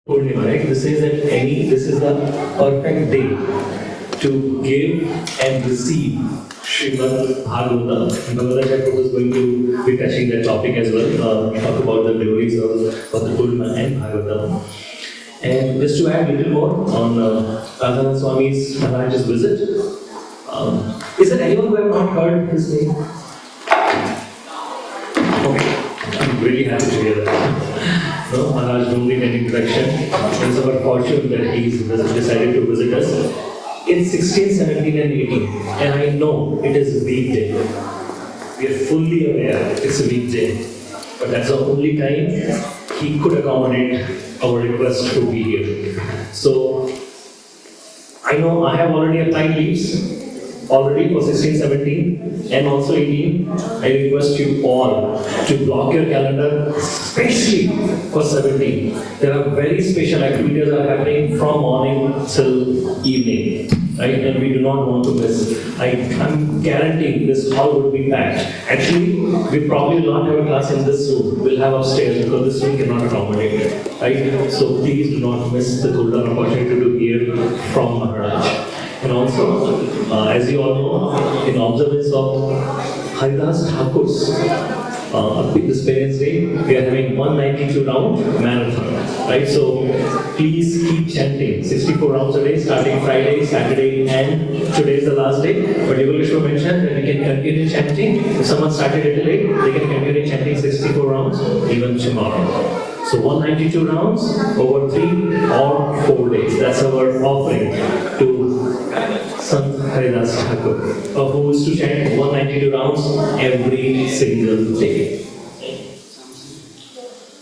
Purnima, right? This says that this is the perfect day to give and receive Srimad Bhagavatam. Bhagavatam Prabhu is going to be touching that topic as well. Talk about the glories of the Purnima and Bhagavatam. And just to add a little more on Radhanath Swami's Maharaj's visit, is there anyone who have not heard his name? Okay, I'm really happy to hear that. No, Maharaj, don't need any introduction. It's our fortune that he's decided to visit us in 16, 17, and 18. And I know it is a weekday. We are fully aware it's a weekday. But that's the only time he could accommodate our request to be here. So, I know I have already applied leaves already for 16, 17 and also 18. I request you all to block your calendar, especially for 17. There are very special activities that are happening from morning till evening, right? And we do not want to miss. I'm guaranteeing this hall would be packed. Actually, we probably will not have a class in this room. We'll have upstairs because this room cannot accommodate it, right? So please do not miss the golden opportunity to hear from Maharaj. And also, as you all know, in observance of Haridas Thakur's this Parents' Day, we are having 192 round marathon, right? So please keep chanting 64 rounds a day, starting Friday, Saturday, and today is the last day. But Yogaleshwar mentioned that we can continue chanting. If someone started it late, they can continue chanting 64 rounds even tomorrow. So 192 rounds over 3 or 4 days. That's our offering to Sant Haridas Thakur, who is to chant 192 rounds every single day.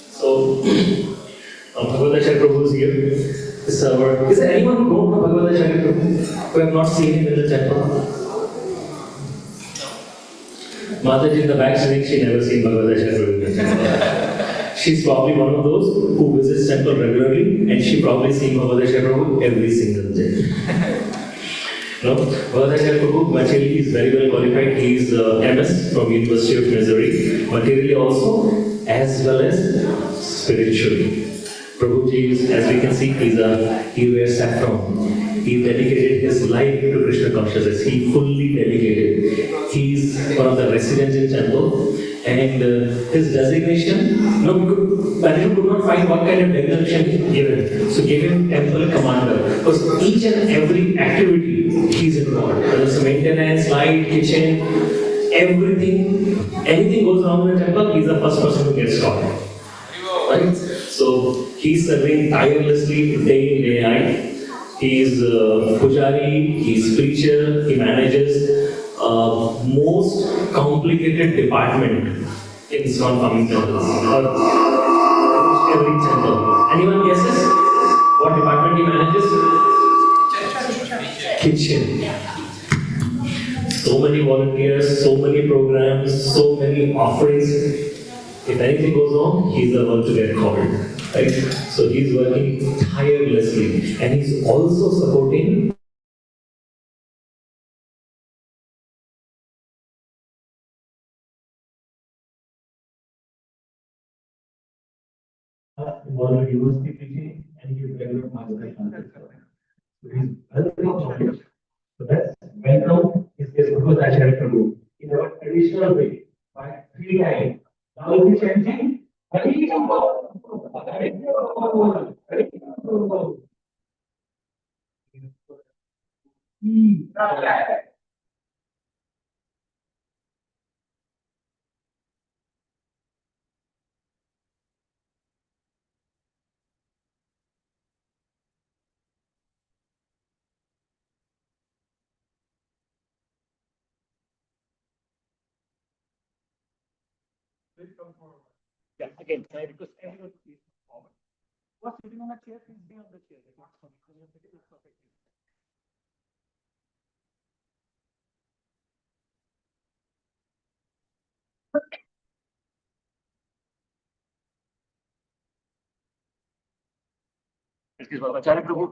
So, Bhagavad Prabhu is here. Is there anyone who don't know Bhagavad Prabhu? Who have not seen him in the temple? Mataji in the back saying she never seen Bhagavad Prabhu in the temple. She's probably one of those who visits temple regularly, and she probably sees Bhagavad Prabhu every single day. No, Bhagavad Prabhu materially is very well qualified. He is MS from University of Missouri, materially also, as well as spiritually. Prabhuji is, as we can see, he wears saffron. He dedicated his life to Krishna consciousness. He fully dedicated. He is one of the residents in temple. And his designation, no, Patrick could not find what kind of designation he given. So gave him temple commander. Because each and every activity he's involved. Whether it's maintenance, light, kitchen, everything, anything goes wrong in the temple, he's the first person who gets caught. Right? So he's serving tirelessly day in, day out. He's pujari, he's preacher, he manages most complicated department in ISKCON Farmington or every temple. Anyone guesses what department he manages? Kitchen. So many volunteers, so many programs, so many offerings. If anything goes wrong, he's the one to get called. Right? So he's working tirelessly, and he's also supporting involved in university teaching, and he's regular master classes. So he's very knowledge. So that's welcome is Bhagavad Acharya Prabhu in our traditional way, by 3 times. Now we'll be chanting Hari Bol, Hari Bol, Hari Bol. Yeah, again, I request everyone to please come forward. Who are sitting on a chair, please be on the chair. It's not funny. Because you're sitting, that's perfect. Excuse me, Acharya Prabhu.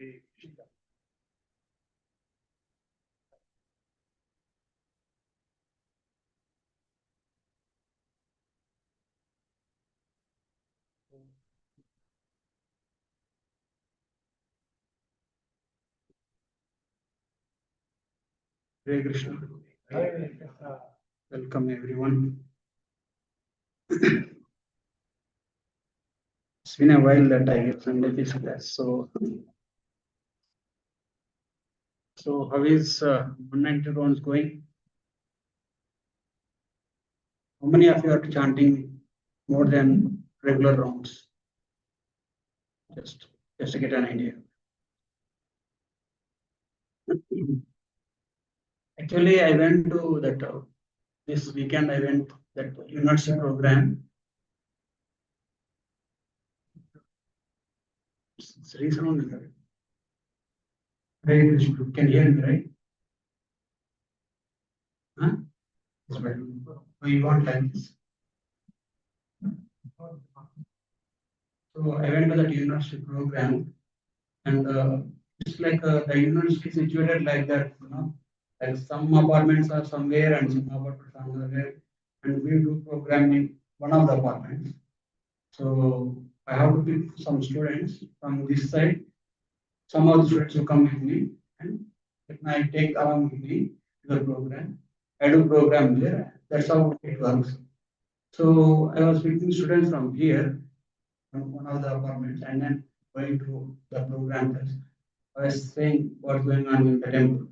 Hare Krishna. Welcome everyone. It's been a while that I get Sunday this class. So how is 190 rounds going? How many of you are chanting more than regular rounds? Just to get an idea. Actually, I went to that this weekend. I went that university program. It's reason. Hare Krishna. Can you hear me, right? Huh? Oh, you want like this? So I went to that university program, and it's like the university situated like that, like some apartments are somewhere and some apartments are somewhere, and we do programming one of the apartments. So I have to pick some students from this side. Some of the students will come with me, and I take along with me to the program. I do program there. That's how it works. So I was picking students from here, from one of the apartments, and then going to the program. I was saying what's going on in the temple,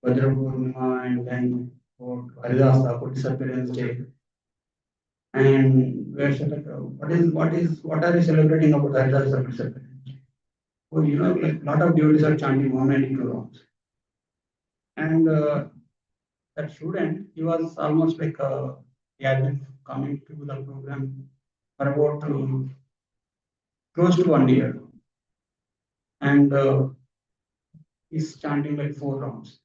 Bhadra Purnima, and then for Haridasa, for disappearance day. And we're like, what are you celebrating about Haridasa disappearance? Oh, like a lot of devotees are chanting 192 rounds. And that student, he was almost like he had been coming to the program for about close to 1 year. And he's chanting like 4 rounds.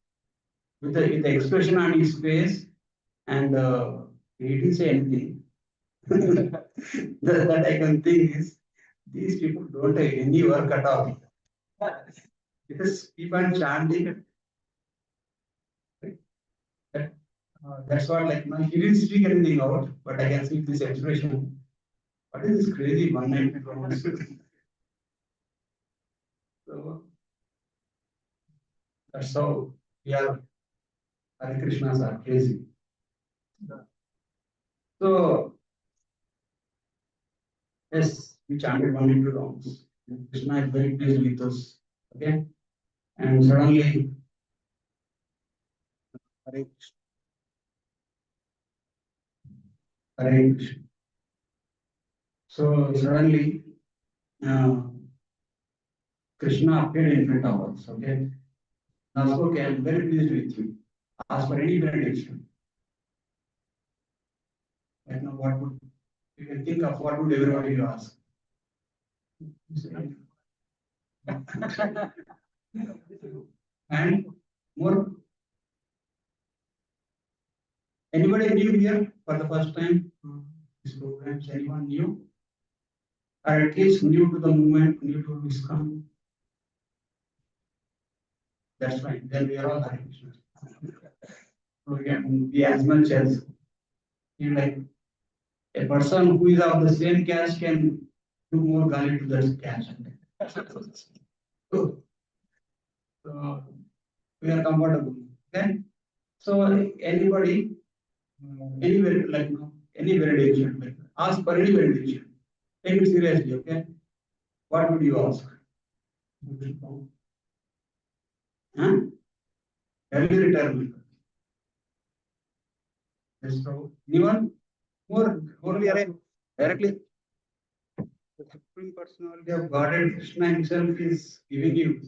With the expression on his face, and he didn't say anything. that I can think is these people don't have any work at all. Just keep on chanting. That's what, like, he didn't speak anything out, but I can see this expression. What is this crazy 190 rounds? So that's how we are. Hare Krishnas are crazy. So yes, we chanted 192 rounds. Krishna is very pleased with us. Okay, and suddenly, Hare Krishna. Hare Krishna. So suddenly, uh, Krishna appeared in front of us. Okay, now okay, I'm very pleased with you. Ask for any benediction. Right now, what would you can think of? What would everybody ask? And more, anybody new here for the first time? This programs, anyone new? Or at least new to the movement, new to ISKCON? That's fine. Then we are all Hare Krishna. So we can be as much as like a person who is of the same caste can do more value to that caste. So we are comfortable. Okay. So anybody, anywhere like any validation, like ask for any validation. Take it seriously. Okay. What would you ask? Huh? Early retirement. Yes, so anyone? More directly. The Supreme Personality of Godhead, Krishna himself is giving you.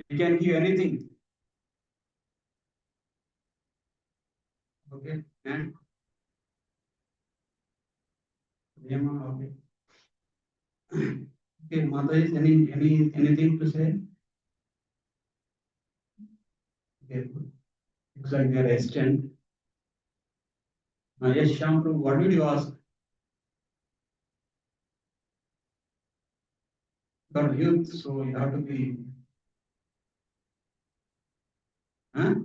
He can give anything. Okay. And okay. Okay, Mata is anything to say? Okay. Looks like they are extend. Yes, Shampru, what did you ask? you're youth, so you have to be, huh?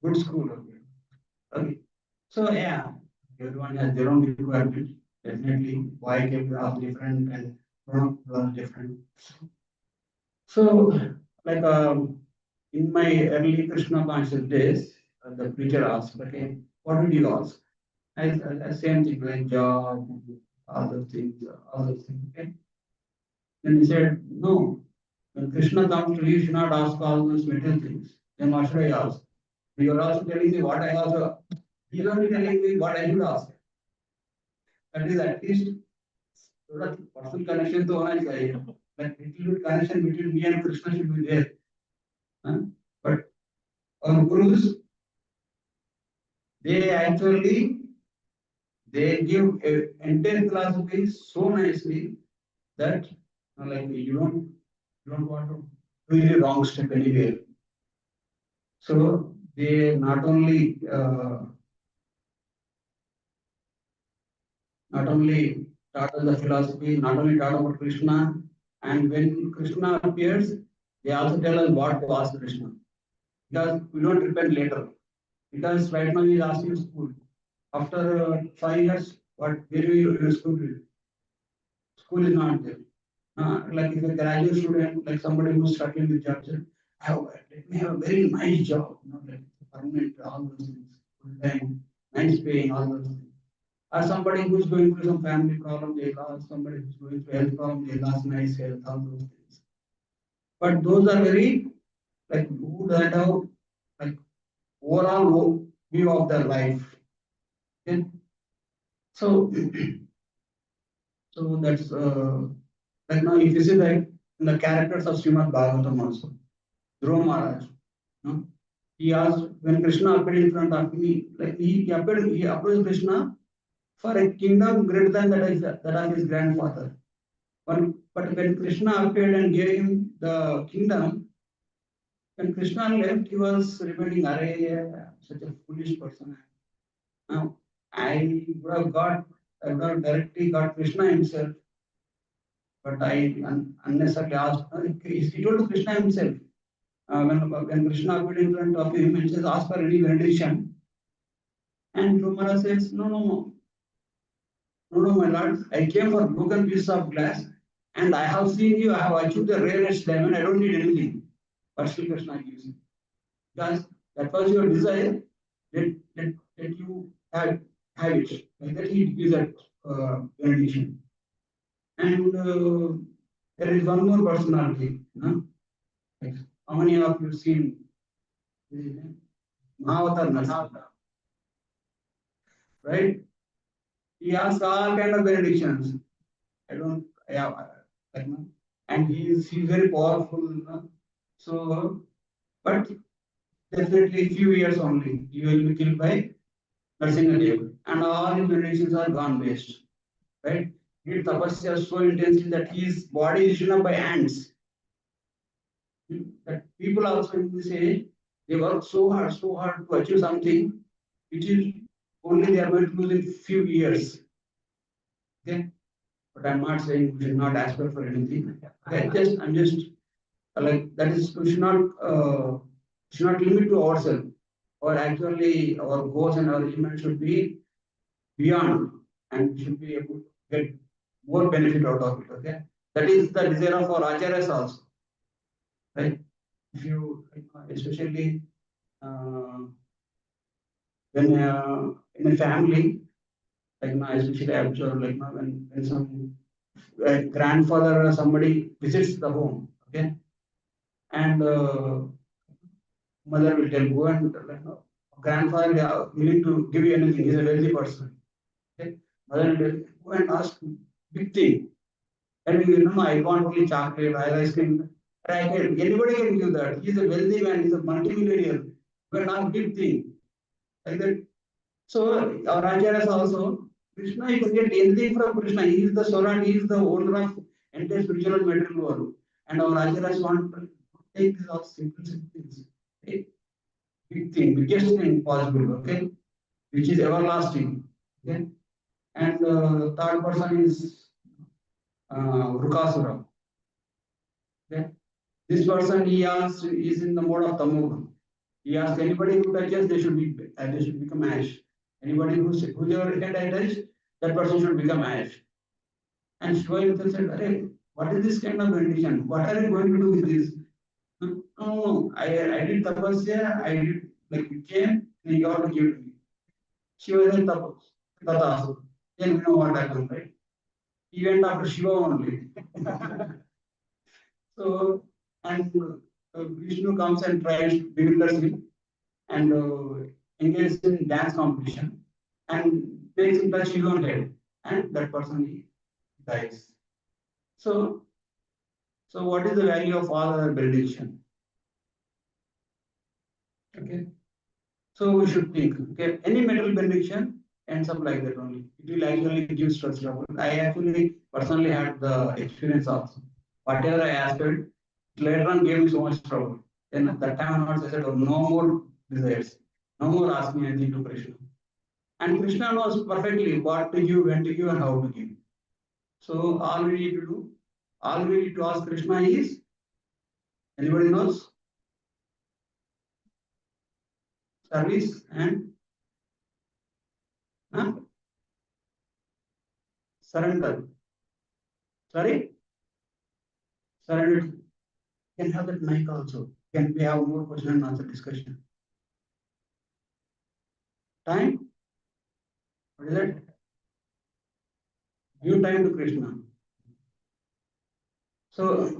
Good school. Okay. Okay. So yeah, everyone has their own requirements. Definitely, why can be all different and grown was different. So, like in my early Krishna conscious days, the preacher asked, okay, what did you ask? I same thing like job, all those things. Okay. Then he said, no. When Krishna comes to you, you should not ask all those material things. Then what should I ask? You are also telling me what I also. He is only telling me what I should ask. That is at least थोड़ा personal connection तो होना चाहिए. Like little bit connection between me and Krishna should be there. Huh? But our gurus, they actually they give a entire philosophy so nicely that like you don't want to do any wrong step anywhere. So they not only taught us the philosophy, not only taught about Krishna, and when Krishna appears, they also tell us what to ask Krishna. Because we don't repent later. Because right now he is asking school. After 5 years, what where will your school be? School is not there. Like if a graduate student, like somebody who's struggling with jobs, let me have a very nice job, like permanent, all those things, full time, nice paying, all those things. Or somebody who's going through some family problem, they lost. Somebody who's going through health problem, they lost nice health, all those things. But those are very like who that have like overall view of their life. Okay? So, so that's like now if you see that in the characters of Srimad Bhagavatam also, Dhruva Maharaj, no? He asked when Krishna appeared in front of me, like he approached Krishna for a kingdom greater than that of his grandfather. But when Krishna appeared and gave him the kingdom, when Krishna left, he was remembering, Are, such a foolish person. Now, I would have directly got Krishna himself, but I unnecessarily asked. He told to Krishna himself, when Krishna appeared in front of him and says, ask for any benediction. And Dhruva says, no, my lord, I came for broken piece of glass and I have seen you, I have achieved the rarest diamond, I don't need anything. But Sri Krishna gives you. Because that was your desire, let you have it. Like that he gives that benediction. And there is one more personality. Like, how many of you seen Mahavatar Nasa? Right? He asks all kind of benedictions. I don't, yeah, like, and he's very powerful. So, but definitely few years only, he will be killed by Narsingadev, and all his benedictions are gone waste. Right? He did tapasya so intensely that his body is eaten up by ants. That people also in this age, they work so hard to achieve something which is only they are going to lose in few years. Okay? But I'm not saying we should not aspire for anything. I'm just like that is we should not limit to ourselves. Or actually our goals and our achievements should be beyond and should be able to get more benefit out of it. Okay. That is the desire of our acharyas also. Right? If you especially when in a family, like especially I observe like when some grandfather or somebody visits the home, okay, and mother will tell go and grandfather they are willing to give you anything. He's a wealthy person. Okay, mother will tell go and ask big thing. And you know I want only chocolate, I ice cream. Anybody can give that. He's a wealthy man. He's a multimillionaire. But not big thing like that. So our acharyas also Krishna, you can get anything from Krishna. He is the soul he is the owner of entire spiritual and material world. And our acharyas want to take these all simple things. Okay? Big thing, biggest thing possible, okay? Which is everlasting. Okay? And third person is Vrukasura. Okay? This person he asked is in the mode of tamogun. He asked anybody who touches, they should become ash. Anybody who their head I touch, that person should become ash. And Shiva himself said, "Arey, what is this kind of benediction? What are you going to do with this?" No, no, I did tapasya, I did like you came, and you got to give to me. Shiva then tapas, tatasu. Then we know what happened, right? He went after Shiva only. So, and Vishnu comes and tries to bewilders him and engages in dance competition and makes him touch his own head, and that person he dies. So, so what is the value of all our benediction? Okay, so we should think. Okay, any metal benediction ends up like that only. It will actually give stress trouble. I actually personally had the experience also. Whatever I asked it, later on gave me so much trouble. Then at that time onwards I said, oh, no more desires, no more asking anything to Krishna. And Krishna knows perfectly what to give, when to give, and how to give. So all we need to do, all we need to ask Krishna is, anybody knows? Service and surrender. Sorry? Surrender. Can have that mic also. Can we have more question and answer discussion? Time? What is it? Give time to Krishna. So,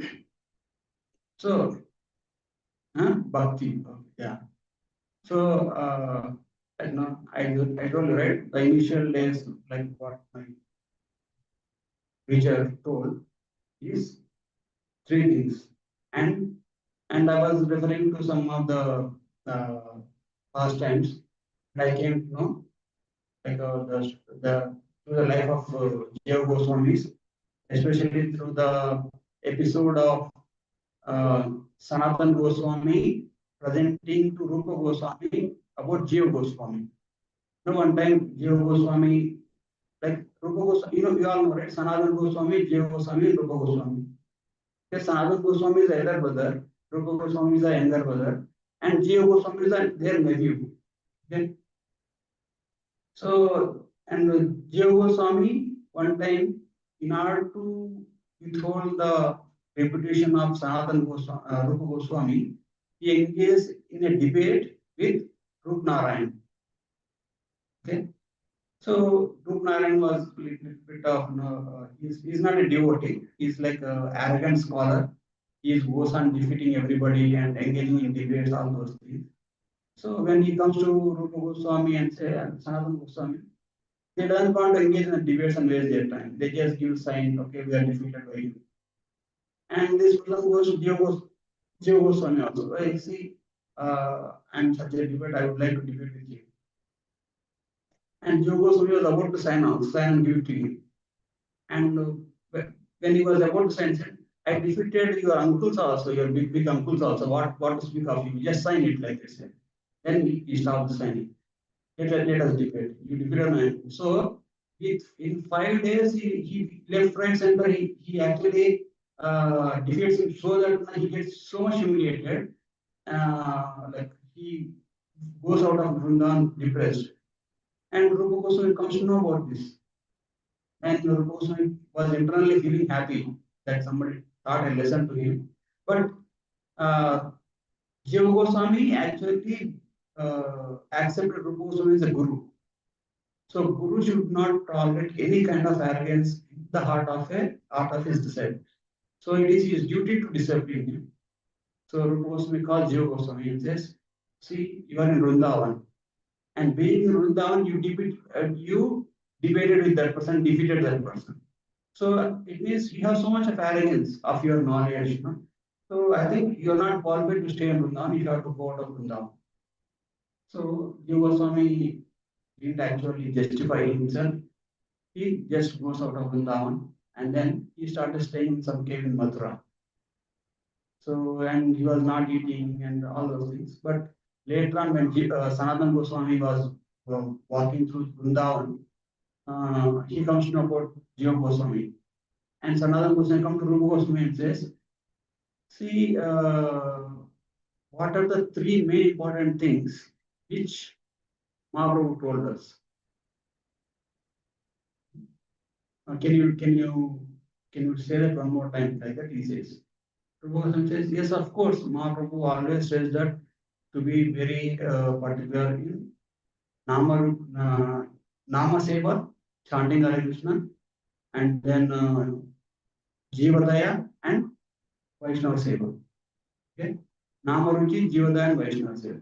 so, bhakti. Yeah. So, I told you, right? The initial days, like what my teacher told, is three things. And I was referring to some of the past times. And I came to know like through the life of Jeva Goswamis, especially through the episode of Sanatan Goswami presenting to Rupa Goswami about Jeva Goswami. You know, one time Jeva Goswami, like Rupa Goswami, you all know, right? Sanatan Goswami, Jeva Goswami, and Rupa Goswami. Yes, Sanatan Goswami is elder brother, Rupa Goswami is a younger brother, and Jeva Goswami is their nephew. Okay. So, and Jeva Goswami, one time, in order to withhold the reputation of Sanatan Goswami, Rupa Goswami, he engaged in a debate with Rup Narayan. Okay. So, Rup Narayan was a little bit of, he's not a devotee, he's like an arrogant scholar. He goes on defeating everybody and engaging in debates, all those things. So, when he comes to Rupa Goswami and say, Sanatan Goswami, they don't want to engage in the debates and waste their time. They just give sign, okay, we are defeated by you. And this person goes to Jeva Goswami also. I see, I'm such a debate, I would like to debate with you. And Jeva Goswami was about to sign and give it to him. And when he was about to sign, said, I defeated your uncles also, your big uncles also. What to speak of you? Just sign it like this. Then he stopped signing. Let us debate. You defeated my uncle. So in 5 days, he left, right, center. He actually defeats him so that he gets so much humiliated. Like he goes out of Vrindavan depressed. And Rupa Goswami comes to know about this. And Rupa Goswami was internally feeling happy that somebody taught a lesson to him. But Jiva Goswami actually accepted Rupa Goswami as a guru. So guru should not tolerate any kind of arrogance in the heart of his disciple. So it is his duty to discipline him. So Rupa Goswami calls Jiva Goswami and says, see, you are in Vrindavan. And being in Vrindavan, you debated with that person, defeated that person. So it means you have so much of arrogance of your knowledge. You know? So I think you are not qualified to stay in Vrindavan, you have to go out of Vrindavan. So Jiva Goswami didn't actually justify himself. He just goes out of Vrindavan and then he started staying in some cave in Mathura. So, and he was not eating and all those things. But later on, when Sanatan Goswami was walking through Vrindavan, he comes to know about Jiva Goswami. And another question come to Rupa Goswami and says, see, what are the three main important things which Mahaprabhu told us? Can you say that one more time like that? He says. Rupa Goswami says, yes, of course. Mahaprabhu always says that to be very particular in Nama, Nama Seva, chanting Hare Krishna, and then Jivadaya and Vaishnava Seva. Okay? Nama Ruchi, Jivadaya and Vaishnava Seva.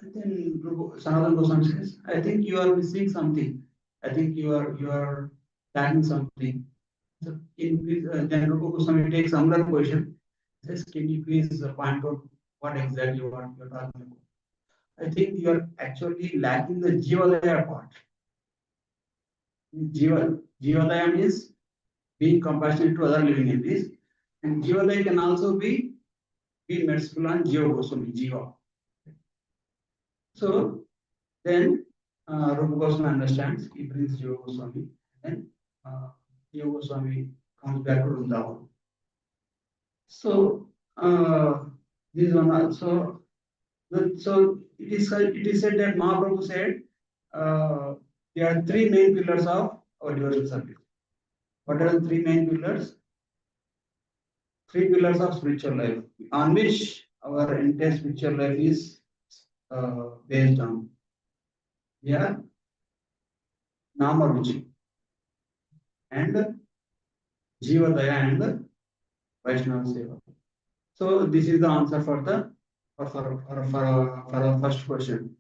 And then Sanatana Goswami says, I think you are missing something. I think you are lacking something. So then Rupa Goswami takes another question. Says, can you please point out what exactly you're talking about? I think you are actually lacking the Jivadaya part. Jivadaya means being compassionate to other living entities, and Jivadaya can also be merciful on Jiva Goswami, Jiva. So then Rupa Goswami understands, he brings Jiva Goswami, and Jiva Goswami comes back to Vrindavan. So this one also. So it is said that Mahaprabhu said there are three main pillars of our devotional service. What are the three main pillars? Three pillars of spiritual life, on which our entire spiritual life is based on. Yeah, Nama Ruchi and Jivadaya and Vaishnava Seva. So this is the answer for our first question.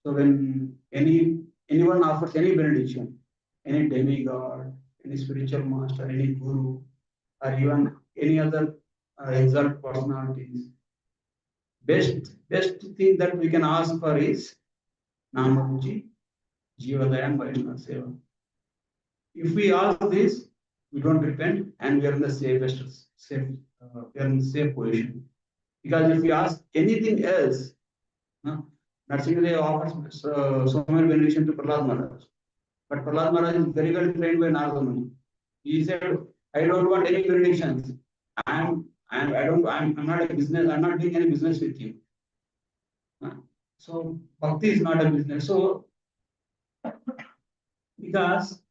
So when anyone offers any benediction, any demigod, any spiritual master, any guru, or even any other exalted personalities, best thing that we can ask for is Namaruchi, Jivadaya and Vaishnava Seva. If we ask this, we don't repent and we are in the we are in the safe position. Because if we ask anything else, Narsingadev offers so many benediction to Prahlad Maharaj. But Prahlad Maharaj is very well trained by Narada Muni. He said, I don't want any benedictions. I'm not a business, I'm not doing any business with you. So bhakti is not a business. So because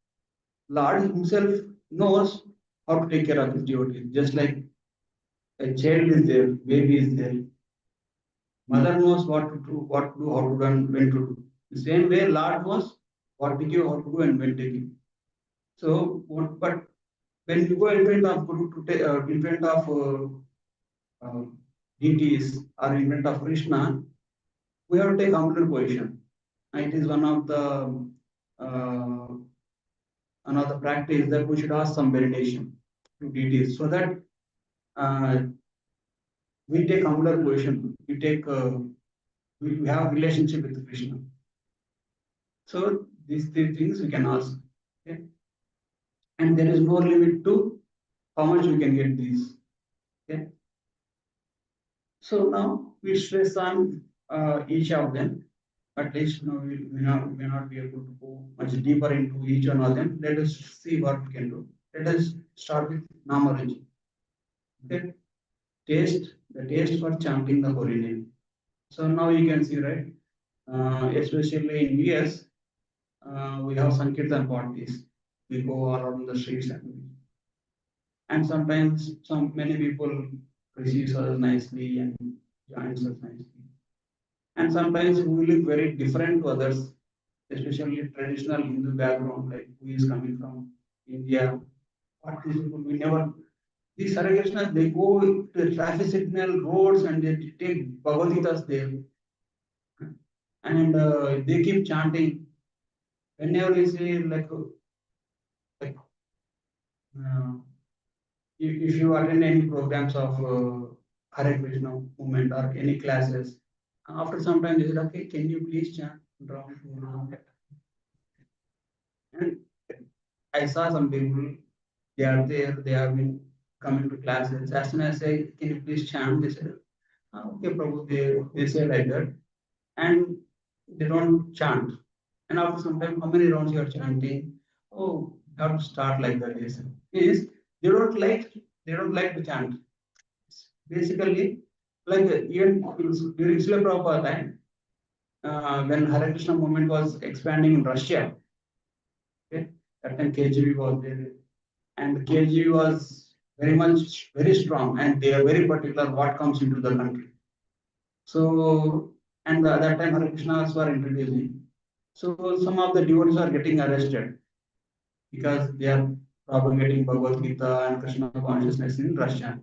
Lord himself knows how to take care of his devotees. Just like a child is there, baby is there. Mother knows what to do, how to do, and when to do. The same way, Lord knows what to give, how to do, and when to give. So, but when you go in front of Guru in front of deities or in front of Krishna, we have to take humble position. It is one of the another practice that we should ask some benediction to deities so that we take humble position. We have relationship with Krishna. So these three things we can ask. Okay? And there is no limit to how much we can get these. Okay? So now we stress on each of them. At least we may not be able to go much deeper into each one of them. Let us see what we can do. Let us start with Namaruchi. Okay? The taste for chanting the holy name. So now you can see, right? Especially in US, we have Sankirtan parties. We go all around the streets and sometimes many people receive us nicely and joins us nicely. And sometimes we look very different to others, especially traditional Hindu background, like who is coming from India. What these people we never. These Hare Krishna, they go to the traffic signal roads and they take Bhagavad Gita's there, and they keep chanting. Whenever we say like if you attend any programs of Hare Krishna movement or any classes, after some time they said, okay, can you please chant? And I saw some people, they are there, they have been coming to classes. As soon as I say, can you please chant? They said, okay, Prabhu, they say like that. And they don't chant. And after some time, how many rounds you are chanting? Oh, have to start like that is they don't like to chant. Basically, like even during Srila Prabhupada time, when Hare Krishna movement was expanding in Russia, okay, that time KGB was there, and KGB was very strong, and they are very particular what comes into the country. So, and at that time Hare Krishnas were introducing. So some of the devotees are getting arrested because they are propagating Bhagavad Gita and Krishna consciousness in Russia.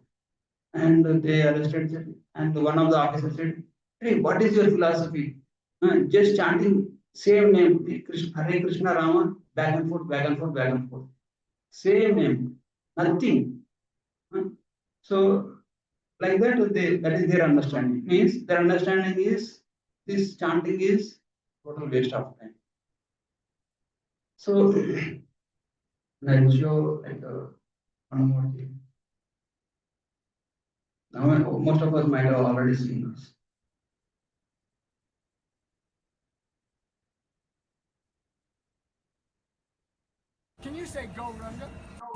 And they arrested them. And one of the officers said, "Hey, what is your philosophy? Just chanting same name, Hare Krishna Rama, back and forth, back and forth, back and forth. Same name, nothing." Huh? So like that, that is their understanding. Means their understanding is this chanting is total waste of time. So I'll show like one more thing. Now most of us might have already seen this. Can you say go Runga?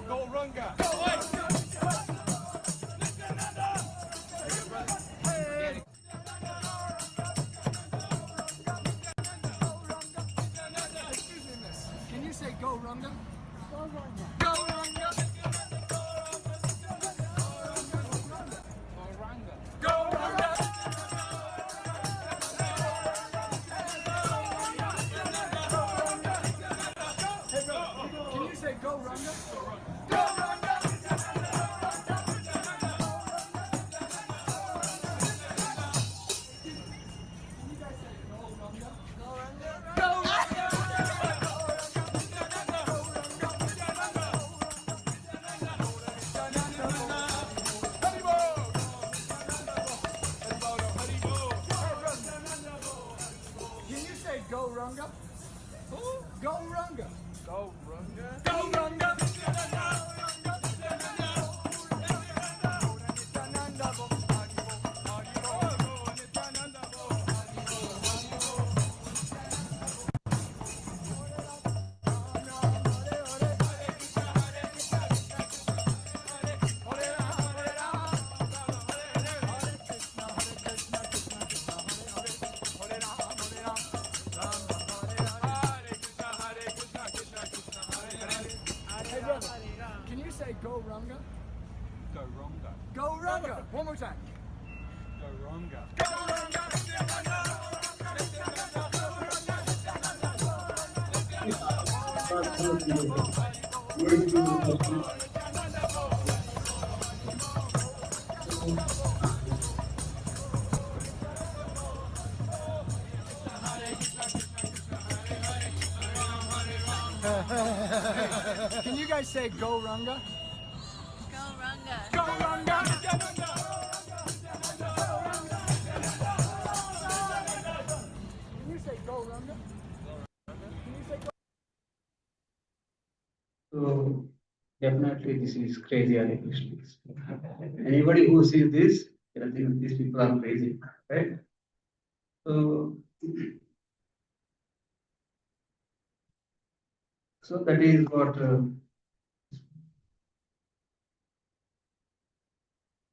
Go Runga! Go Excuse me, miss. Can you say go Runga? Go Runga! Go Runga! Go Runga! Hey, bro, can you say go Runga? Go Runga! Can you say go Runga? Go Runga! Go Runga! Go Runga! Hey brother, can you say go Runga? Go Ronga. Go Runga! One more time. Go Ronga. Go Runga! Can you guys say go Runga? Go Runga. Go Runga! Can you say go Runga? Can you say go? So definitely this is crazy Hare Krishna. Anybody who sees this, I think these people are crazy, right? So, so that is what.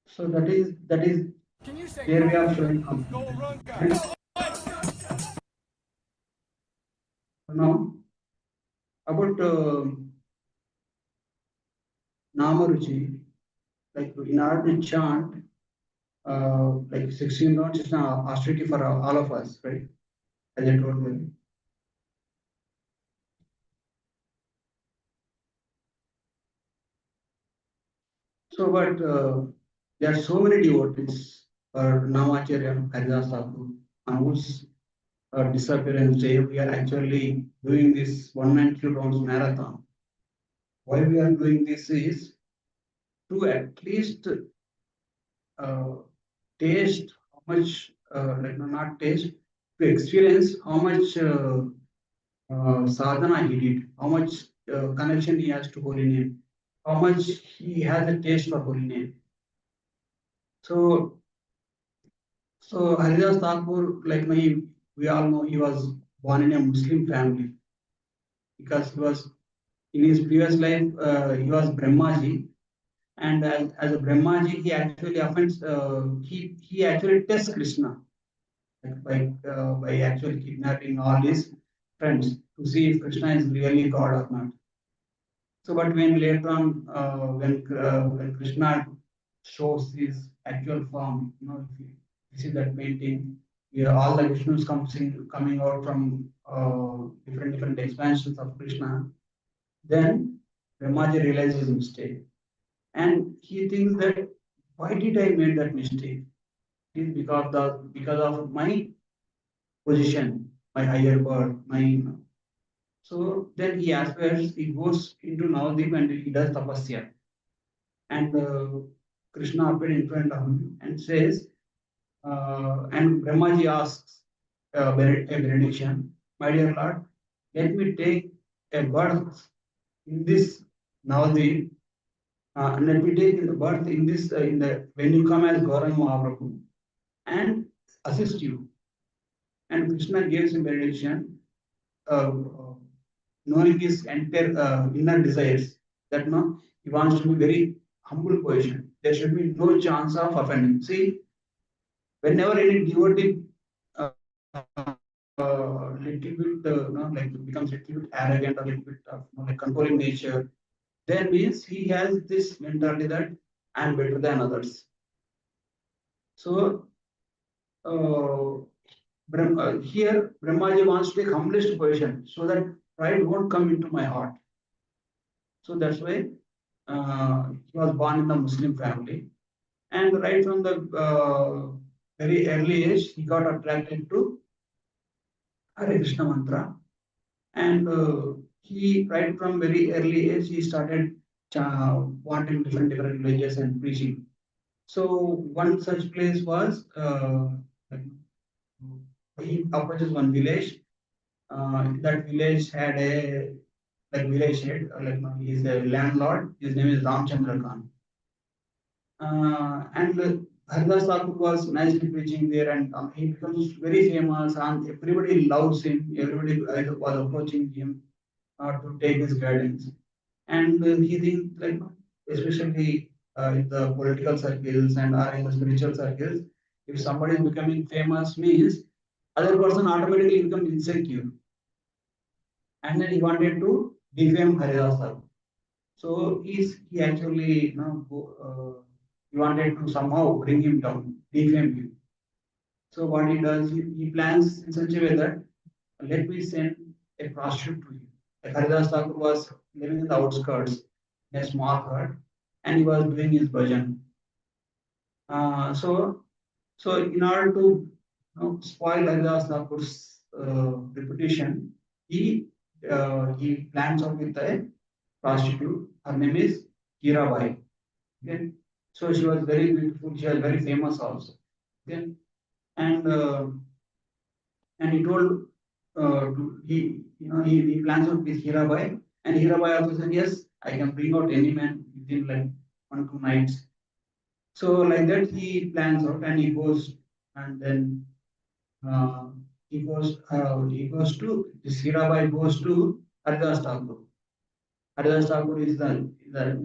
So that is Can you say there we go are Runga? showing Go completely. Ronga. Now about Namaruchi, like in order to chant, like 16 rounds is an austerity for all of us, right? As I told you. So, but there are so many devotees for Namacharya, Haridas Thakur, on whose disappearance day we are actually doing this 190 rounds marathon. Why we are doing this is to at least taste how much, like no, not taste, to experience how much sadhana he did, how much connection he has to holy name, how much he has a taste for holy name. So, so Haridas Thakur, like we all know he was born in a Muslim family because he was In his previous life, he was Brahmaji, and as a Brahmaji, he actually offends. He actually tests Krishna, like by actually kidnapping all his friends to see if Krishna is really God or not. So, but when later on, when Krishna shows his actual form, if you see that painting, yeah, all the Vishnus coming out from different expansions of Krishna, then Brahmaji realizes his mistake, and he thinks that why did I make that mistake? It is because of my position, my higher birth, my. So then he aspires, he goes into Navadip and he does tapasya. And Krishna appeared in front of him and says, and Brahmaji asks a benediction, my dear Lord, let me take a birth in this Navadip, and let me take the birth in this, in the when you come as Gauranga Mahaprabhu and assist you. And Krishna gives him benediction, uh, knowing his entire inner desires, that no, he wants to be very humble position. There should be no chance of offending. See, whenever any devotee little bit like becomes little bit arrogant or little bit of like controlling nature, then means he has this mentality that I am better than others. So here Brahmaji wants to take humblest position so that pride won't come into my heart. So that's why he was born in the Muslim family, and right from the very early age, he got attracted to Hare Krishna mantra, and he right from very early age he started wanting different villages and preaching. So one such place was like, he approaches one village. That village had a like village head, he is a landlord. His name is Ramchandra Khan. And Haridas Thakur was nicely preaching there, and he becomes very famous, and everybody loves him. Everybody was approaching him to take his guidance, and he thinks like, especially in the political circles and or in the spiritual circles, if somebody is becoming famous, means other person automatically becomes insecure, and then he wanted to defame Haridas Thakur. So he actually he wanted to somehow bring him down, defame him. So what he does, he plans in such a way that let me send a prostitute to you. Like Haridas Thakur was living in the outskirts in a small hut, and he was doing his bhajan. So in order to spoil Haridas Thakur's reputation, he plans out with a prostitute. Her name is Hirabai. Okay, so she was very beautiful. She was very famous also. Okay, and he told he plans out with Hirabai, and Hirabai also said yes, I can bring out any man within like 1 2 nights. So like that he plans out and he goes, and then uh, he goes to this Hirabai goes to Haridas Thakur. Haridas Thakur is in the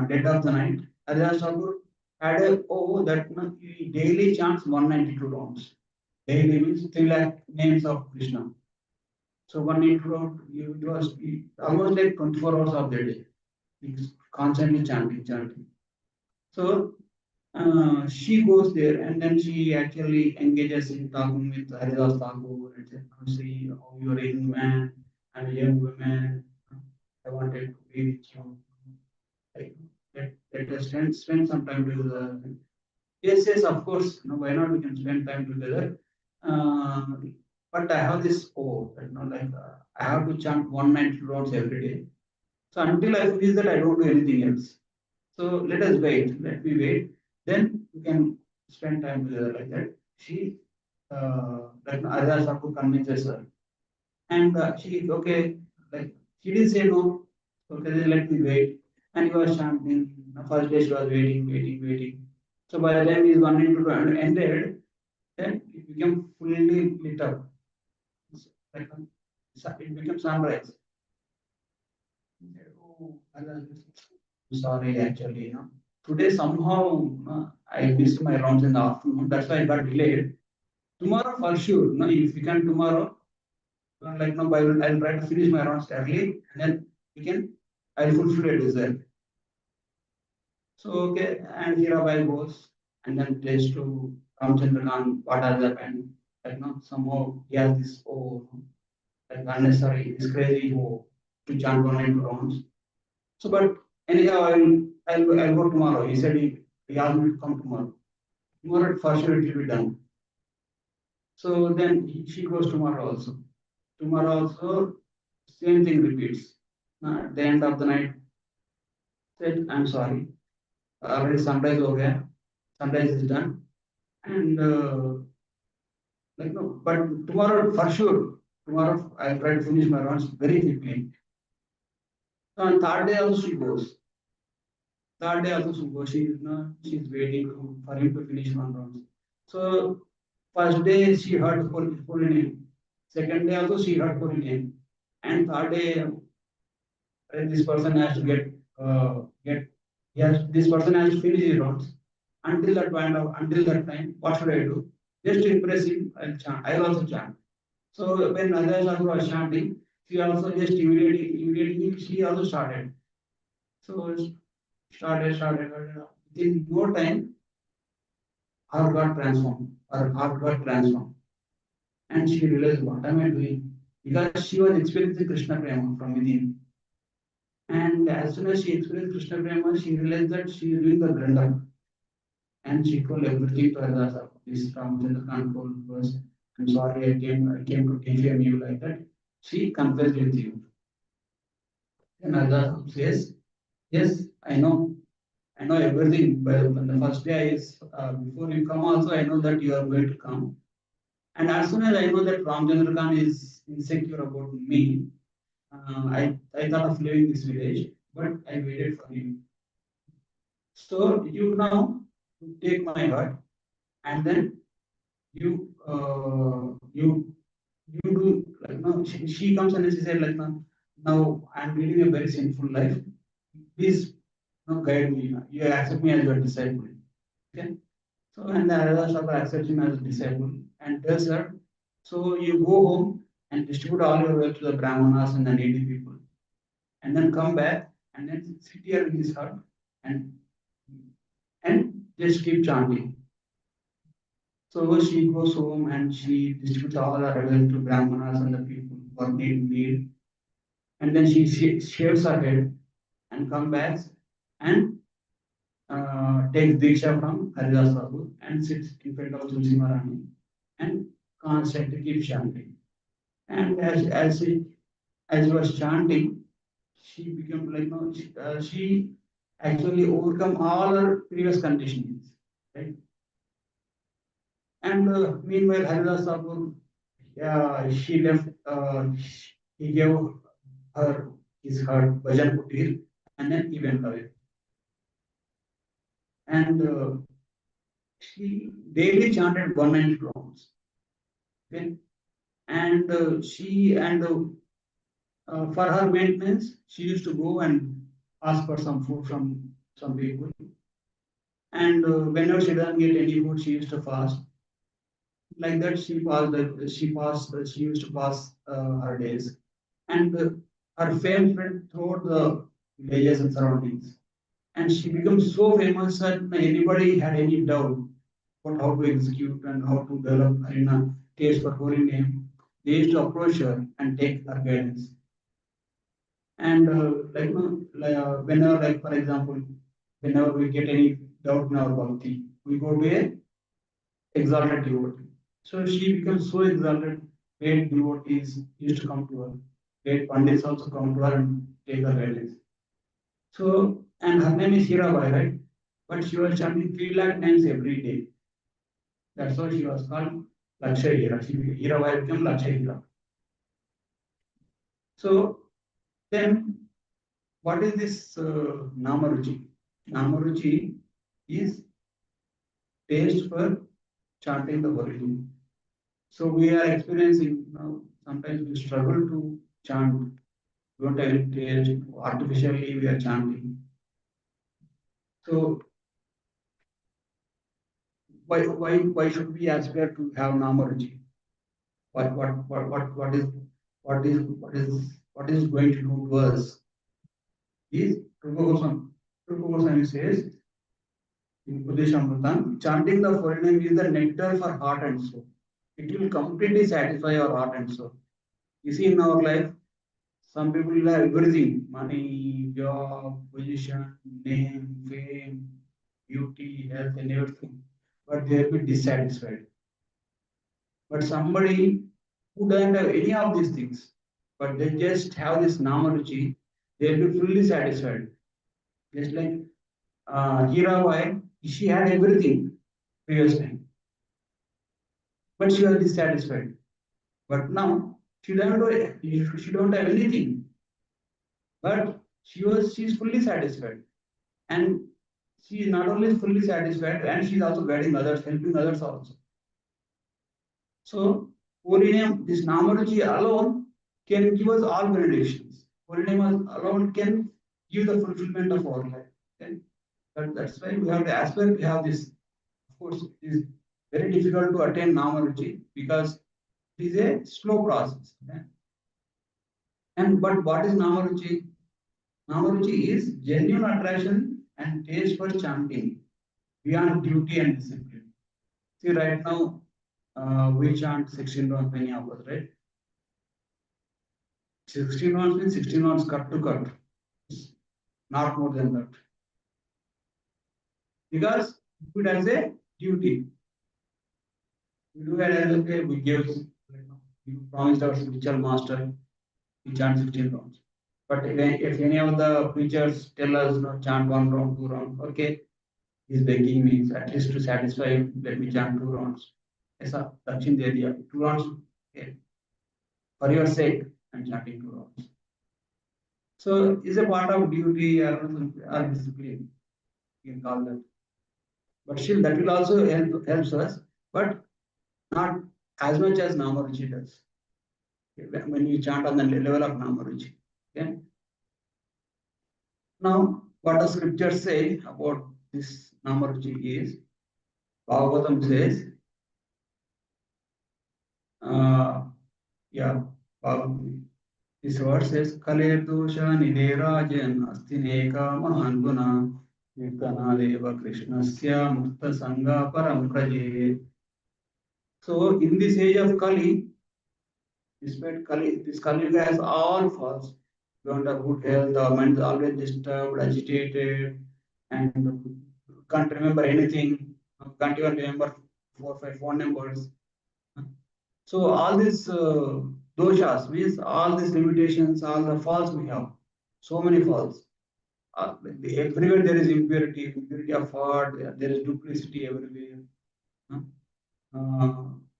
dead of the night. Haridas Thakur had a that he daily chants 192 rounds. Daily means 3 lakh names of Krishna. So 192 rounds, it was almost like 24 hours of the day. He's constantly chanting. So she goes there and then she actually engages in talking with Haridas Thakur and said, see, oh, you're a young man, I'm a young woman, I wanted to be with you. Like, let us spend some time together. Yes, of course, why not we can spend time together. Uh, but I have this I have to chant 190 rounds every day. So until I finish that, I don't do anything else. So let us wait. Let me wait. Then we can spend time together like that. She, like Arya Saku convinces her, and she okay. Like she didn't say no. Okay, then let me wait. And he was chanting. First day she was waiting. So by the time his 1 into 2 ended, then it became fully lit up. Like it became sunrise. He said, "Oh, I'm sorry, actually, today somehow I missed my rounds in the afternoon. That's why I got delayed. Tomorrow for sure. If you can tomorrow, I'll try to finish my rounds early, and then we can. I'll fulfill your desire." So okay, and here I goes, and then plays to Ramchandra Khan. What has happened? Somehow he has this like unnecessary, this crazy to chant 1 rounds. So, but anyhow, I'll go tomorrow. He said he asked me to come tomorrow. Tomorrow for sure it will be done. So then she goes tomorrow also. Tomorrow also, same thing repeats. At the end of the night, said, "I'm sorry. Already sunrise over. Sunrise is done, and no, but tomorrow for sure. Tomorrow I'll try to finish my runs very quickly." So on third day also she goes. Third day also she goes. She's waiting for him to finish one round. So first day she heard full name. Second day also she heard full name. And third day this person has to get yes, this person has to finish his rounds. Until that time, what should I do? Just to impress him, I'll chant. I'll also chant. So when others also was chanting, she also just immediately she also started. So started. In no time, her got transformed. Her heart got transformed. And she realized, what am I doing? Because she was experiencing Krishna Prema from within. And as soon as she experienced Krishna Prema, she realized that she is doing the blunder. And she told everything to Radha. This Ramchandra Khan told was, "I'm sorry, I came to defame you like that." She confessed with you. And Radha says, "Yes, I know everything. But when the first day is before you come, also I know that you are going to come. And as soon as I know that Ramchandra Khan is insecure about me, I thought of leaving this village, but I waited for him. So you now take my heart, and then you do like now she comes and she said now I'm leading a very sinful life. Please guide me. You accept me as your disciple." Okay. So and the other Shaka accepts him as a disciple and tells her, "So you go home and distribute all your wealth to the Brahmanas and the needy people, and then come back and then sit here in this hut and just keep chanting." So she goes home and she distributes all her wealth to Brahmanas and the people who are need. And then she shaves her head and comes back and takes Diksha from Haridas Babu and sits in front of Tulsi Maharani and constantly keeps chanting. And as she was chanting, she became she actually overcome all her previous conditionings, right? And meanwhile, Haridas Babu, she left. He gave her her bhajan kutir, and then he went away. And she daily chanted 190 rounds. Okay, and for her maintenance, she used to go and ask for some food from some people. And whenever she doesn't get any food, she used to fast. Like that, she used to pass her days. And her fame spread throughout the villages and surroundings. And she became so famous that anybody had any doubt about how to execute and how to develop arena taste for holy name, they used to approach her and take her guidance. And whenever, like for example, whenever we get any doubt in our bhakti, we go to a exalted devotee. So she becomes so exalted, great devotees used to come to her. Great pandits also come to her and take her guidance. So, and her name is Hirabai, right? But she was chanting 3 lakh times every day. That's why she was called Lakshay Hira. Hirabai became Lakshay Hira. So, then what is this Namaruchi? Namaruchi is taste for chanting the holy name. So we are experiencing now, sometimes we struggle to chant don't have any taste, artificially we are chanting. So why should we aspire to have Namaruchi? What is what is what is what is going to do to us? Is Rupa Goswami says in Udeshamrutam, chanting the holy name is the nectar for heart and soul. It will completely satisfy our heart and soul. You see, in our life, some people will have everything: money, job, position, name, fame, beauty, health, and everything, but they will be dissatisfied. But somebody who doesn't have any of these things, but they just have this Namaruchi, they'll be fully satisfied. Just like Hirabai, she had everything previous time, but she was dissatisfied. But now she don't have anything, but she's fully satisfied, and she is not only fully satisfied, and she's also guiding others, helping others also. So holy name, this Namaruchi alone can give us all benedictions. Holy name alone can give the fulfillment of our life. Okay? That's why we have to aspire to have this. Of course, it is very difficult to attain Namaruchi because it is a slow process. Okay? And but what is Namaruchi? Namaruchi is genuine attraction and taste for chanting beyond duty and discipline. See, right now we chant 16 rounds, many of us, right? 16 rounds means 16 rounds cut to cut, not more than that. Because it has a duty. We do it as okay, we give, we promised our spiritual master, we chant 16 rounds. But if any of the preachers tell us, no, chant 1 round, 2 rounds, okay, he's begging me at least to satisfy him, let me chant 2 rounds. Aisa, Dakshin de diya, 2 rounds, okay. For your sake, I'm chanting 2 rounds. So it's a part of duty or discipline, you can call that. But still, that will also helps us, but not as much as Namaruchi does. When we chant on the level of Namaruchi. Okay. Now, what the scriptures say about this Namaruchi is, Bhagavatam says, yeah, this verse says, Kaler dosha niderajan astineka mahantuna Nirtana deva krishnasya mukta sangha param praje. So, in this age of Kali, despite Kali, this Kali has all faults. Don't have good health, the mind is always disturbed, agitated, and can't remember anything, can't even remember 4 5 phone numbers. So all these doshas means all these limitations, all the faults we have, so many faults. Everywhere there is impurity of heart, there is duplicity everywhere.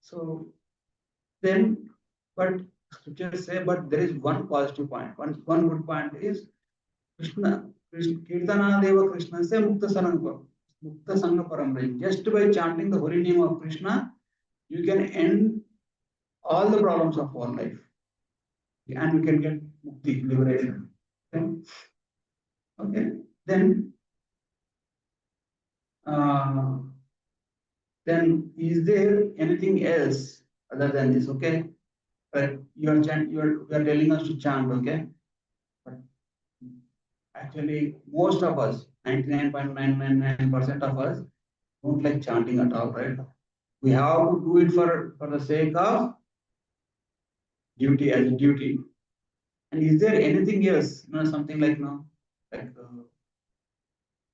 So then, but scriptures say, but there is one positive point. One good point is Kirtana Deva Krishna say Mukta Sangha Paramraj. Just by chanting the holy name of Krishna, you can end all the problems of our life. And you can get mukti, liberation. Okay. Then is there anything else other than this? Okay. You are telling us to chant, okay? But actually, most of us, 99.999% of us, don't like chanting at all, right? We have to do it for the sake of duty as a duty. And is there anything else? Something like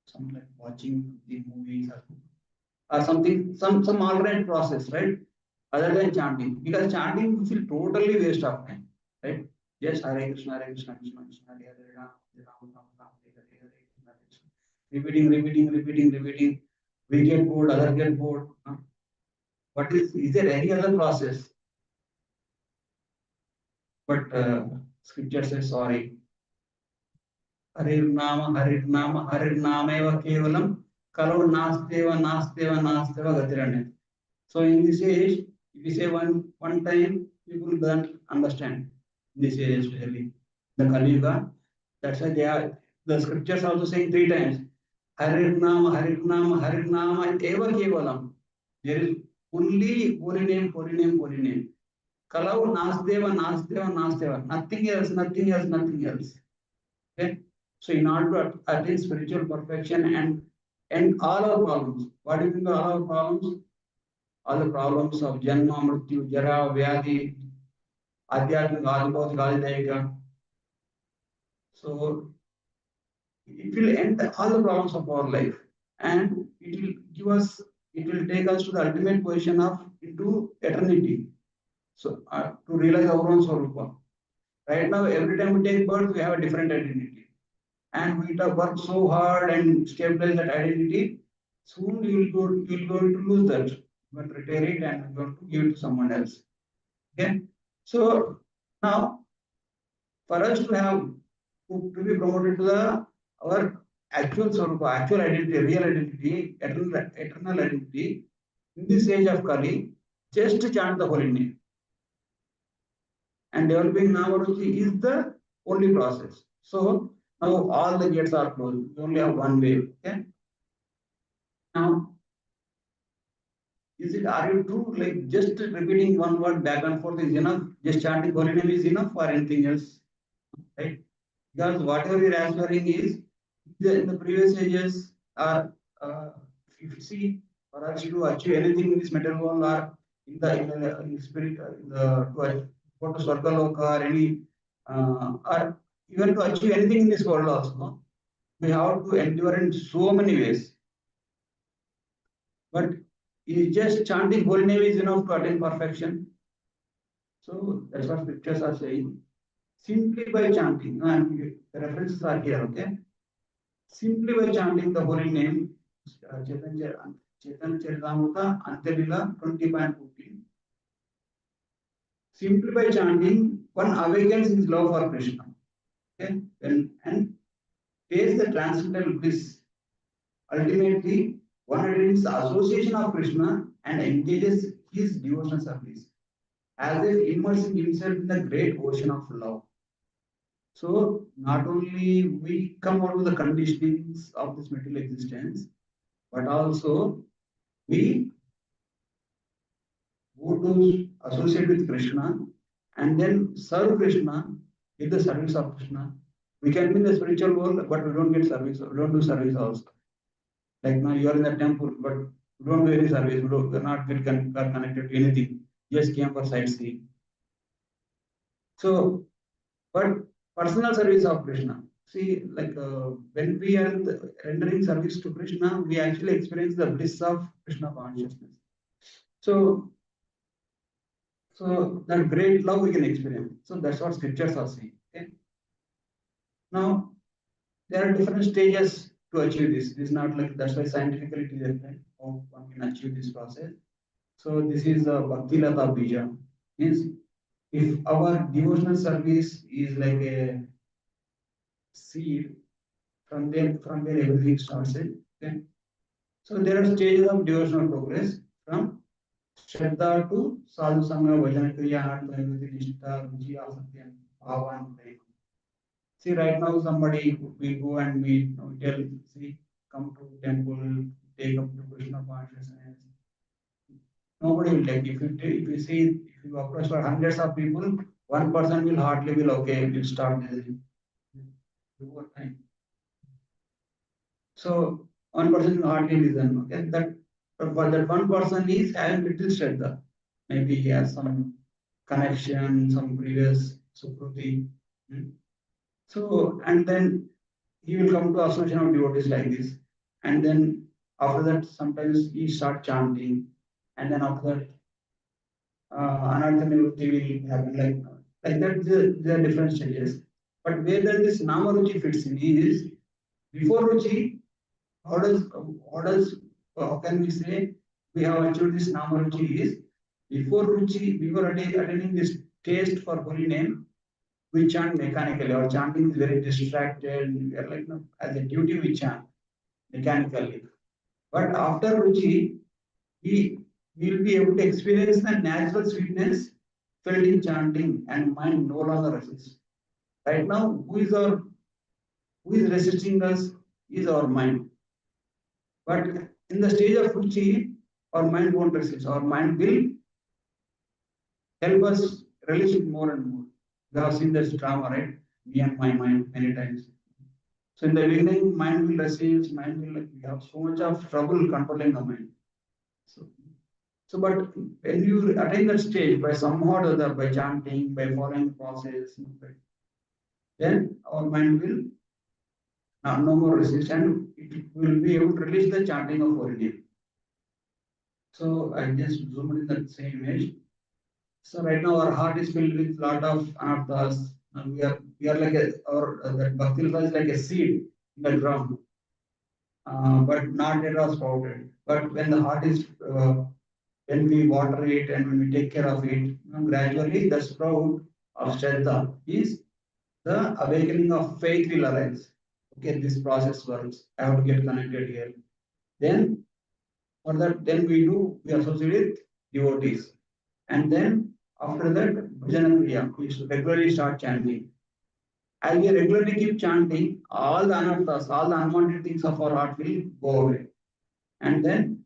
something like watching the movies or something, some alternate process, right? Other than chanting, because chanting will feel totally waste of time, right? Yes, Hare Krishna, Krishna Krishna, Hare Hare, Ram Ram, Hare Hare, Krishna Krishna. Repeating. We get bored, other get bored. What is there any other process? But scripture says sorry. Harir Nama eva kevalam, kalau nasteva gatirane. So in this age, if you say one time, people don't understand. This age especially. the Kali Yuga. That's why they are the scriptures also saying 3 times. Harinama, Harinama, Harinama, Eva Kevalam. There is only holy name, holy name, holy name. Kalau Nasdeva, Nasdeva, Nasdeva. Nothing else, nothing else, nothing else. Okay. So in order to attain spiritual perfection and all our problems. What do you mean by all our problems? All the problems of Janma, Mrityu, Jara, Vyadi, Adhyatmika, Adibodhika, Adidayika. So it will end all the problems of our life and it will give us, it will take us to the ultimate position of into eternity. So to realize our own Swarupa. Right now, every time we take birth, we have a different identity. And we have worked so hard and stabilize that identity. Soon you'll going to lose that. You will retire it and you're going to give it to someone else. Okay. So now for us to have to be promoted to the our actual Swarupa, actual identity, real identity, eternal identity, in this age of Kali, just chant the holy name. And developing Namaruchi is the only process. So now all the gates are closed. We only have one way. Okay. Now, are you true? Like just repeating one word back and forth is enough? Just chanting holy name is enough or anything else? Right? Because whatever we are aspiring is in the previous ages are if you see for us to achieve anything in this material world or in the spirit to go to Swargaloka or any or even to achieve anything in this world also, we have to endure in so many ways. But just chanting holy name is enough to attain perfection. So that's what scriptures are saying. Simply by chanting, and the references are here, okay? Simply by chanting the holy name, Chaitanya Charitamrita, Antelila 20.15. Simply by chanting, one awakens his love for Krishna. Okay? And tastes the transcendental bliss. Ultimately, one attains the association of Krishna and engages his devotional service, as if immersing himself in the great ocean of love. So not only we come out of the conditionings of this material existence, but also we go to associate with Krishna and then serve Krishna with the service of Krishna. We can be in the spiritual world, but we don't get service, we don't do service also. Like now you are in the temple, but we don't do any service, we are not get connected to anything, just came for sightseeing. So, but personal service of Krishna. See, like when we are rendering service to Krishna, we actually experience the bliss of Krishna consciousness. So that great love we can experience. So that's what scriptures are saying. Okay? Now, there are different stages to achieve this. This is not like that's why scientifically it is different how one can achieve this process. So this is the Bhakti Lata Bija. Means if our devotional service is like a seed, from where everything starts. Okay? So there are stages of devotional progress from Shraddha to Sadhu Sangha, Vajana Kriya, Artha, Nishta, Ruchi, Asakti, and Bhavan. See, right now somebody we go and we tell, see, come to temple, take up to Krishna consciousness. Nobody will take. If you see, if you approach for hundreds of people, one person will hardly will okay, will start this. Over time. So one person will hardly listen. Okay, that but that one person is having little Shraddha. Maybe he has some connection, some previous Sukruti. So, and then he will come to association of devotees like this. And then after that, sometimes he start chanting. And then after that, another nivritti will happen like that. There are different stages. But where does this Namaruchi fits in is before Ruchi, how can we say we have achieved this Namaruchi is before Ruchi, before attaining this taste for holy name, we chant mechanically. Our chanting is very distracted. We are like, no, as a duty, we chant mechanically. But after Ruchi, we will be able to experience the natural sweetness felt in chanting and mind no longer resists. Right now, who is resisting us is our mind. But in the stage of Ruchi, our mind won't resist. Our mind will help us release it more and more. We have seen this drama, right? Me and my mind many times. So in the beginning, mind will resist, mind will we have so much of trouble controlling the mind. So, but when you attain that stage by somehow or other, by chanting, by following the process, then our mind will no more resist and it will be able to release the chanting of holy name. So I just zoomed in that same image. So right now our heart is filled with lot of anarthas. And we are like that bhakti is like a seed in the ground, but not yet all sprouted. But when the heart is when we water it and when we take care of it, gradually the sprout of Shraddha is the awakening of faith will arise. Okay, this process works. I have to get connected here. Then for that, then we associate with devotees. And then after that, bhajana kriya, we should regularly start chanting. As we regularly keep chanting, all the anarthas, all the unwanted things of our heart will go away. And then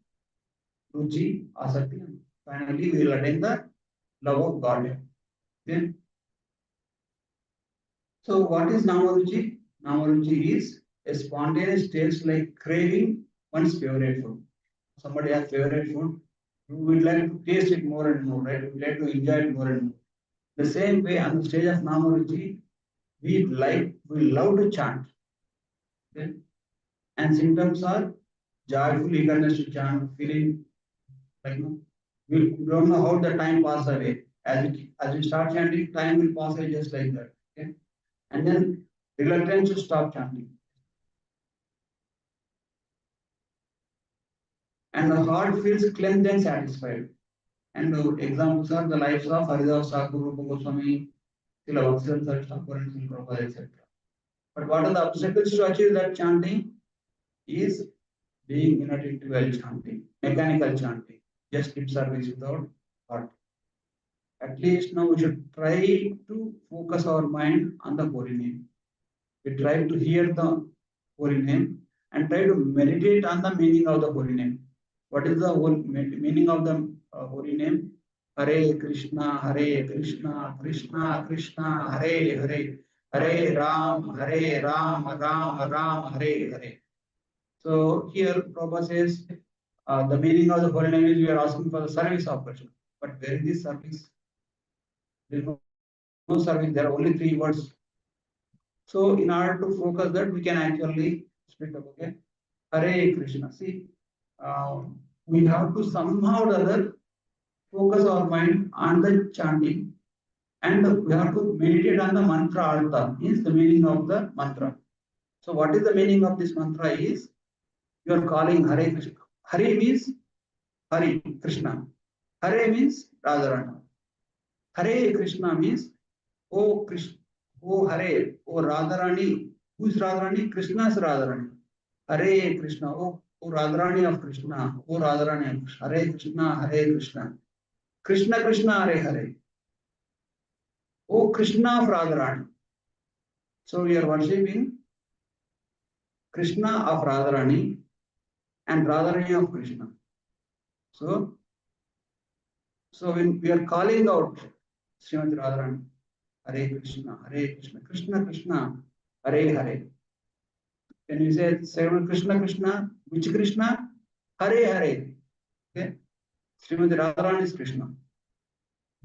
ruchi, asakti, and finally we will attain the love of God. Okay? So what is Namaruchi? Namaruchi is a spontaneous taste like craving one's favorite food. Somebody has favorite food, you would like to taste it more and more, right? You would like to enjoy it more and more. The same way on the stage of Namaruchi, we love to chant. Okay? And symptoms are joyful eagerness to chant, feeling like we don't know how the time passes away. As we start chanting, time will pass away just like that. Okay? And then reluctance to stop chanting. And the heart feels cleansed and satisfied. And examples are the lives of Haridas Thakur, Rupa Goswami, Srila Bhaktivinoda Thakur, and Srila Prabhupada, etc. But what are the obstacles to achieve that chanting? Is being inattentive while chanting, mechanical chanting, just lip service without heart. At least now we should try to focus our mind on the holy name. We try to hear the holy name and try to meditate on the meaning of the holy name. What is the whole meaning of the holy name? Hare Krishna, Krishna Krishna, Hare Hare, Hare Ram, Ram Ram, Hare Hare. So here Prabhupada says the meaning of the holy name is we are asking for the service of Krishna. But where is this service? There is no service, there are only three words. So in order to focus that, we can actually split up, okay? Hare Krishna. See, we have to somehow or other focus our mind on the chanting and we have to meditate on the mantra artha, is the meaning of the mantra. So what is the meaning of this mantra is, you are calling Hare Krishna. Hare means Hari, Krishna. Hare means Radharani. Hare Krishna means, oh Krishna, oh Hare, oh Radharani. Who is Radharani? Krishna is Radharani. Hare Krishna, oh Radharani of Krishna, oh Radharani of Krishna. Hare Krishna, Hare Krishna. Krishna Krishna, Hare Hare. Oh Krishna of Radharani. So we are worshipping Krishna of Radharani and Radharani of Krishna. So when we are calling out Srimati Radharani, Hare Krishna, Krishna Krishna, Hare Hare. When you say Krishna Krishna, which Krishna? Hare Hare. Okay. Srimati Radharani is Krishna.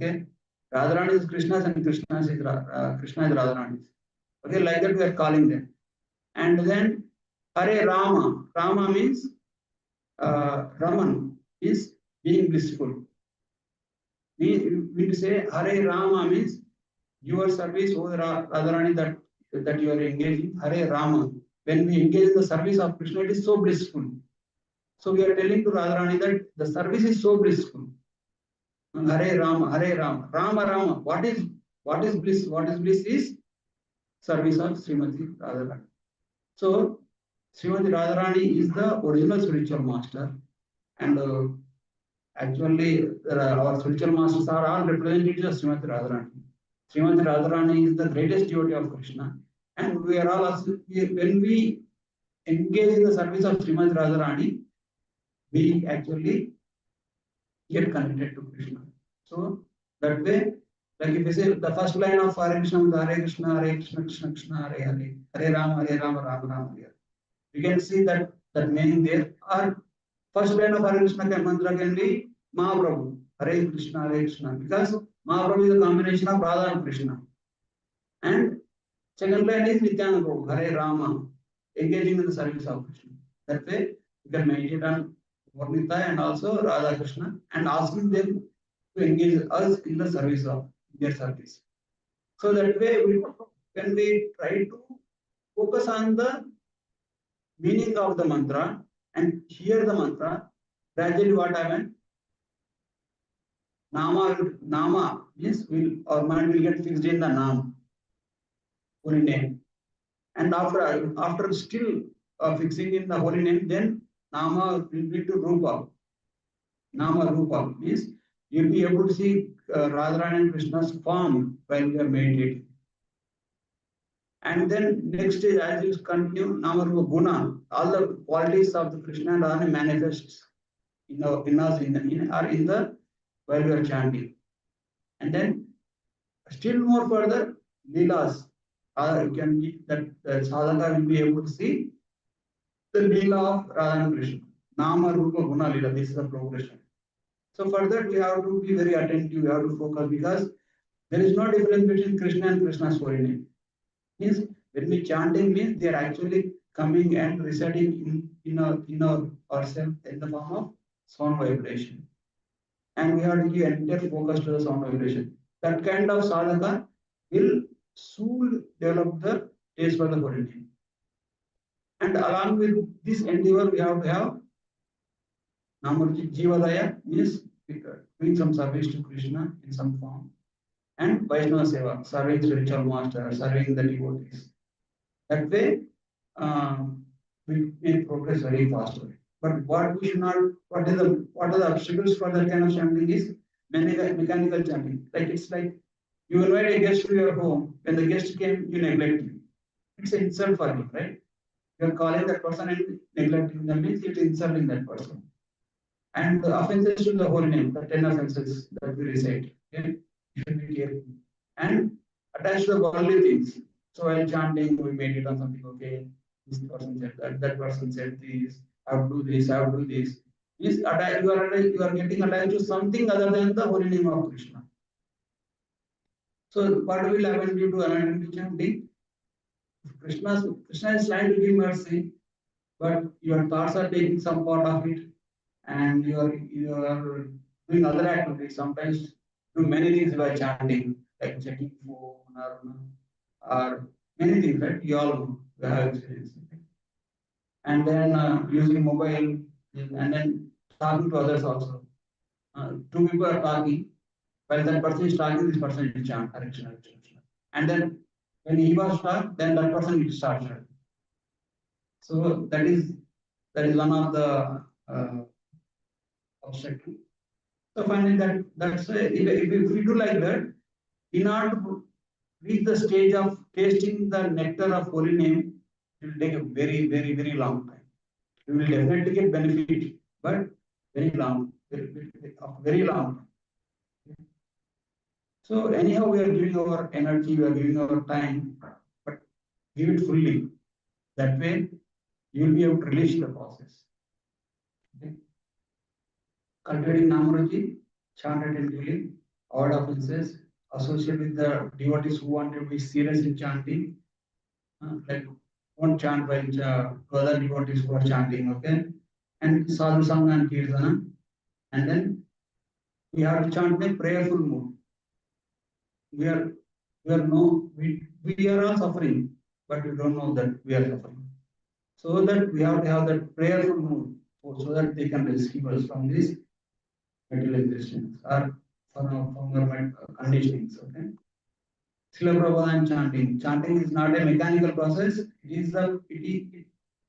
Okay. Radharani is Krishna's and Krishna is Radharani's. Okay, like that we are calling them. And then Hare Rama. Rama means Raman is being blissful. We say Hare Rama means your service, O Radharani, that you are engaging. Hare Rama. When we engage in the service of Krishna, it is so blissful. So we are telling to Radharani that the service is so blissful. Hare Rama, Rama Rama. What is bliss? What is bliss is service of Srimati Radharani. So Srimati Radharani is the original spiritual master, and actually our spiritual masters are all representatives of Srimati Radharani. Srimati Radharani is the greatest devotee of Krishna. And we are all, when we engage in the service of Srimati Radharani, we actually get connected to Krishna. So that way, like if you say the first line of Hare Krishna is Hare Krishna, Hare Krishna, Krishna Krishna, Hare Hare, Hare Rama, Rama Rama, Hare. We can see that meaning there. Or first line of Hare Krishna mantra can be Mahaprabhu, Hare Krishna, because Mahaprabhu is a combination of Radha and Krishna. And second line is Nityananda Prabhu, Hare Rama, engaging in the service of Krishna. That way, you can meditate on Varnita and also Radha Krishna and asking them to engage us in the service of their service. So that way, when we try to focus on the meaning of the mantra and hear the mantra, gradually what happens? Nama means our mind will get fixed in the Nam, holy name. And after still fixing in the holy name, then Nama will lead to Rupa. Nama Rupa means you'll be able to see Radharani and Krishna's form while you are meditating. And then next is as you continue, Nama Rupa Guna, all the qualities of the Krishna and Radharani manifests in us in the while we are chanting. And then still more further, Leelas. You can be that sadhaka will be able to see the Leela of Radha and Krishna. Nama Rupa Guna Leela. This is the progression. So for that we have to be very attentive, we have to focus because there is no difference between Krishna and Krishna's holy name. Means when we chanting means they are actually coming and residing in our ourselves in the form of sound vibration. And we have to give entire focus to the sound vibration. That kind of sadhaka will soon develop the taste for the holy name. And along with this endeavor, we have to have Namaruchi Jivadaya means doing some service to Krishna in some form. And Vaishnava Seva, serving spiritual master, serving the devotees. That way, we may progress very fast. But what we should not, what are the obstacles for that kind of chanting is mechanical chanting. Like it's like you invite a guest to your home, when the guest came, you neglect him. It's an insult for him, right? You are calling that person and neglecting them means it's insulting that person. And the offenses to the holy name, the 10 offenses that we recite, okay? You should be careful. And attached to the worldly things. So while chanting, we meditate on something, okay, this person said that person said this, I have to do this, I have to do this. You are getting attached to something other than the holy name of Krishna. So what will happen due to unidentified chanting? Krishna is trying to give mercy, but your thoughts are taking some part of it, and you are doing other activities. Sometimes do many things by chanting, like checking phone or many things, right? You all have experience. And then using mobile, and then talking to others also. Two people are talking, while that person is talking, this person will chant Hare Krishna, Hare Krishna. And then when he was talking, then that person will start chanting. So that is one of the obstacles. So finally, that's if we do like that, in order to reach the stage of tasting the nectar of holy name, it will take a very, very, very long time. We will definitely get benefit, but very long time. So anyhow, we are giving our energy, we are giving our time, but give it fully. That way, you will be able to release the process. Okay. Cultivating Namaruchi, chant attentively, avoid offenses, associate with the devotees who want to be serious in chanting. Like won't chant by other devotees who are chanting, okay? And sadhu sangha and kirtana. And then we have to chant in a prayerful mood. We are all suffering, but we don't know that we are suffering. So that we have to have that prayerful mood, so that they can rescue us from this material existence or from our conditionings. Okay. Srila Prabhupada chanting. Chanting is not a mechanical process. It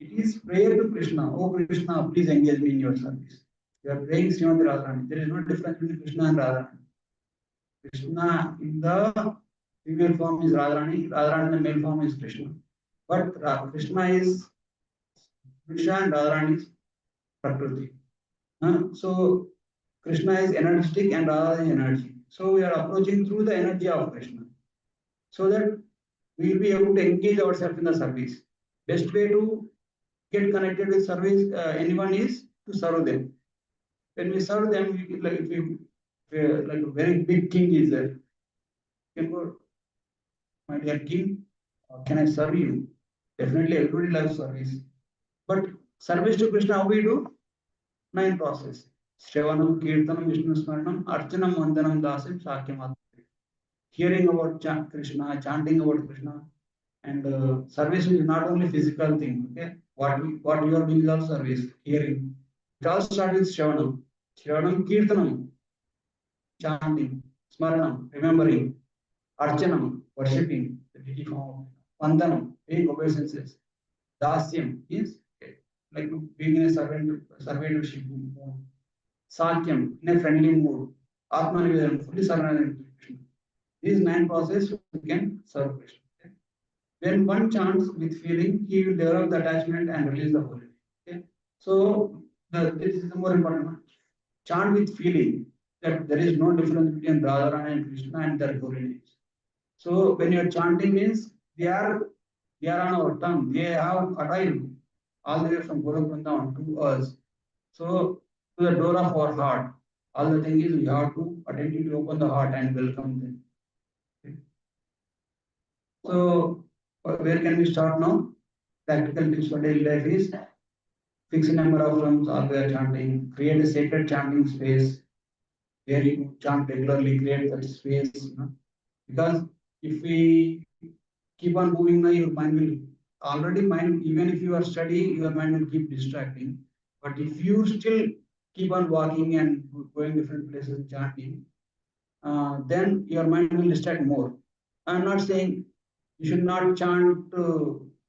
is prayer to Krishna. Oh Krishna, please engage me in your service. You are praying Srimati Radharani. There is no difference between Krishna and Radharani. Krishna in the female form is Radharani, Radharani the male form is Krishna. But Krishna is Krishna and Radharani is Prakriti. So Krishna is energetic and Radha is energy. So we are approaching through the energy of Krishna, so that we will be able to engage ourselves in the service. Best way to get connected with service anyone is to serve them. When we serve them, we, like if we like a very big king is there, you can go, my dear king, can I serve you? Definitely, everybody loves service. But service to Krishna, how we do? 9 process. Shravanam, Kirtanam, Vishnu Smaranam, Archanam, Vandanam, Dasim, Sakyam. Hearing about Krishna, chanting about Krishna, and service is not only physical thing. Okay, what you are doing is also service. Hearing. It all starts with Shravanam. Shravanam, Kirtanam, chanting, Smaranam, remembering, Archanam, worshipping, the deity form, Vandanam, paying obeisances. Dasyam is like being in a servantship mode. Sakyam, in a friendly mood. Atmanivedanam, fully surrendered to Krishna. These 9 processes we can serve Krishna. Okay? When one chants with feeling, he will develop the attachment and release the holy. Okay? So this is the more important one. Chant with feeling that there is no difference between Radharani and Krishna and their holy names. So when you are chanting means they are on our tongue. They have arrived all the way from Gorakhpur to us. So to the door of our heart. All the thing is we have to attentively open the heart and welcome them. Okay. So where can we start now? Practical tips for daily life is fix a number of rounds all we are chanting, create a sacred chanting space where you chant regularly, create that space. Because if we keep on moving now, your mind will already mind, even if you are studying, your mind will keep distracting. But if you still keep on walking and going different places and chanting, then your mind will distract more. I'm not saying you should not chant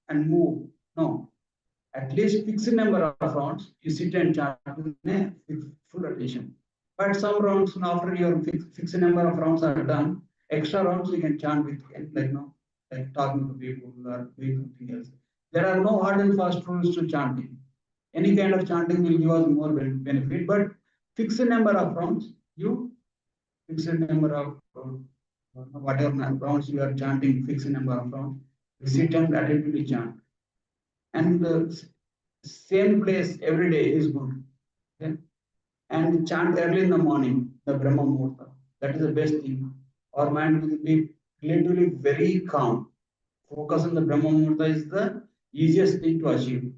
and move. No, at least fix a number of rounds. You sit and chant with full attention. But some rounds, after your fixed number of rounds are done, extra rounds you can chant with, like like talking to people or doing something else. There are no hard and fast rules to chanting. Any kind of chanting will give us more benefit, but fix a number of rounds. You fix a number of whatever rounds you are chanting, fix a number of rounds. You sit and attentively chant. And the same place every day is good. Okay? And chant early in the morning, the Brahma Muhurta. That is the best thing. Our mind will be relatively very calm. Focus on the Brahma Muhurta is the easiest thing to achieve.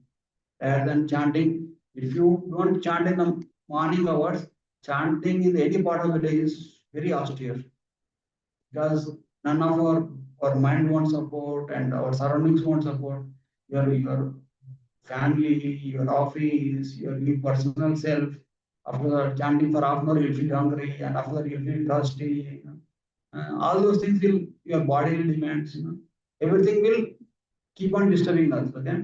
Rather than chanting, if you don't chant in the morning hours, chanting in any part of the day is very austere. Because none of our mind wants support and our surroundings want support. Your family, your office, your personal self. After chanting for half an hour, you'll feel hungry, and after that, you'll feel thirsty. All those things will, your body will demand. Everything will keep on disturbing us. Okay,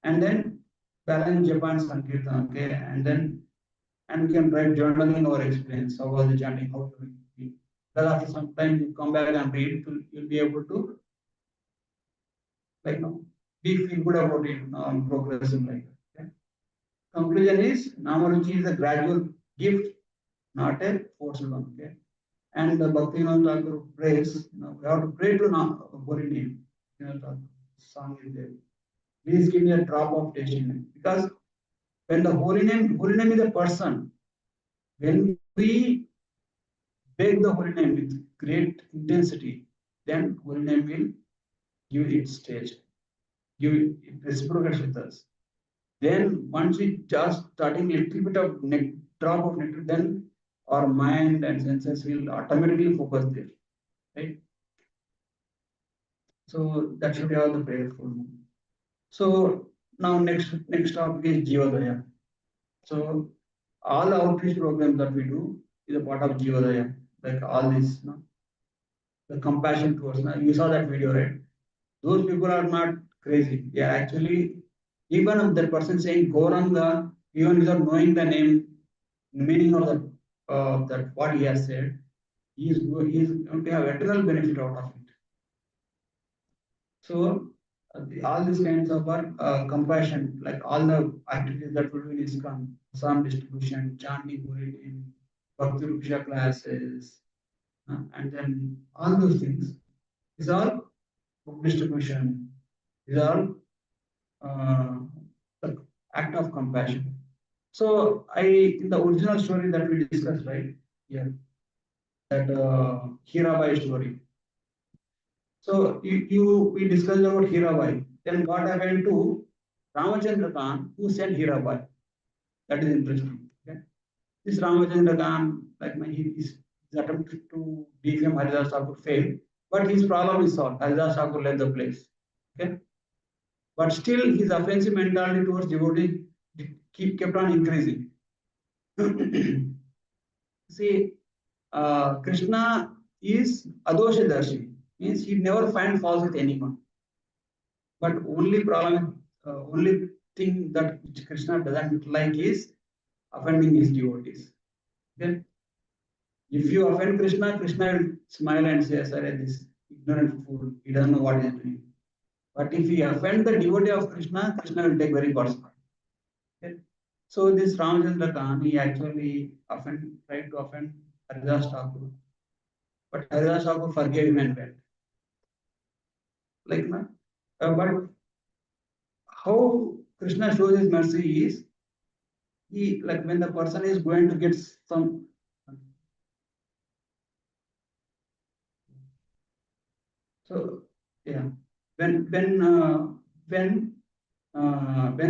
and then balance Japan Sankirtan. Okay, and we can write journaling our experience. How was the chanting? How to be. Then after some time, you come back and read. You'll be able to like we feel good about it. Progressing like that. Okay? Conclusion is Namaruchi is a gradual gift, not a forced one. Okay. And the Bhaktivinoda Thakur prays, we have to pray to holy name. Song is there. Please give me a drop of taste in it. Because when the holy name is a person, when we beg the holy name with great intensity, then holy name will give its taste, give it reciprocates with us. Then once we just starting a little bit of drop of nectar, then our mind and senses will automatically focus there, right? So that should be all the prayerful. So now next topic is Jivadaya. So all the outreach programs that we do is a part of Jivadaya, like all this, the compassion towards. You saw that video, right? Those people are not crazy. They are actually, even if that person saying Goranga, even without knowing the name, meaning of that what he has said, he is going to have eternal benefit out of it. So all these kinds of are compassion, like all the activities that we do in ISKCON, psalm distribution, chanting, bulletin, Bhakti Ruksha classes, and then all those things. These are book distribution. These are uh, the act of compassion. So in the original story that we discussed, right? Yeah, that Hirabai story. So we discussed about Hirabai. Then what happened to Ramachandra Khan, who sent Hirabai? That is interesting. Okay? This Ramachandra Khan, like his attempt to defame Haridas Thakur failed, but his problem is solved. Haridas Thakur left the place. Okay? But still, his offensive mentality towards devotees kept on increasing. See, Krishna is Adoshadarshi, means he never finds fault with anyone. But only thing that Krishna doesn't like is offending his devotees. Okay? If you offend Krishna, Krishna will smile and say, "Sorry, this ignorant fool, he doesn't know what he is doing." But if he offend the devotee of Krishna, Krishna will take very personal. Okay? So this Ramachandra Khan, he actually tried to offend Haridas Thakur. But Haridas Thakur forgave him and went. Like, but how Krishna shows his mercy is, he, like, when the person is going to get some, so yeah, when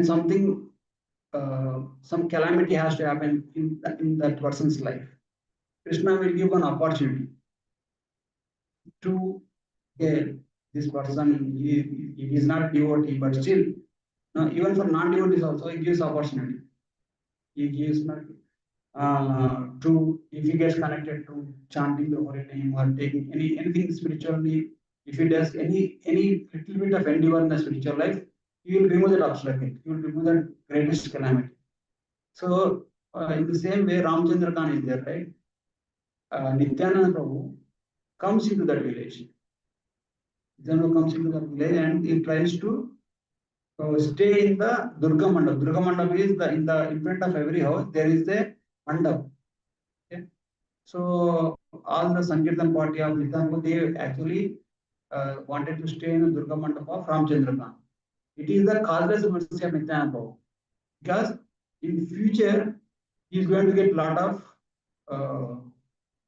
something some calamity has to happen in that person's life, Krishna will give an opportunity to, yeah, this person, he is not devotee, but still, even for non-devotees also, he gives opportunity. He gives to, if he gets connected to chanting the holy name or taking anything spiritually, if he does any little bit of endeavor in the spiritual life, he will remove that obstacle. He will remove that greatest calamity. So in the same way, Ramchandra Khan is there, right? Nityananda Prabhu comes into that village. Nityananda comes into that village and he tries to stay in the Durga Mandap. Durga Mandap is in front of every house there is a mandap. Okay? So all the Sankirtan party of Nityananda, they actually wanted to stay in the Durga Mandap of Ramchandra Khan. It is the causeless mercy of Nityananda, because in future he is going to get lot of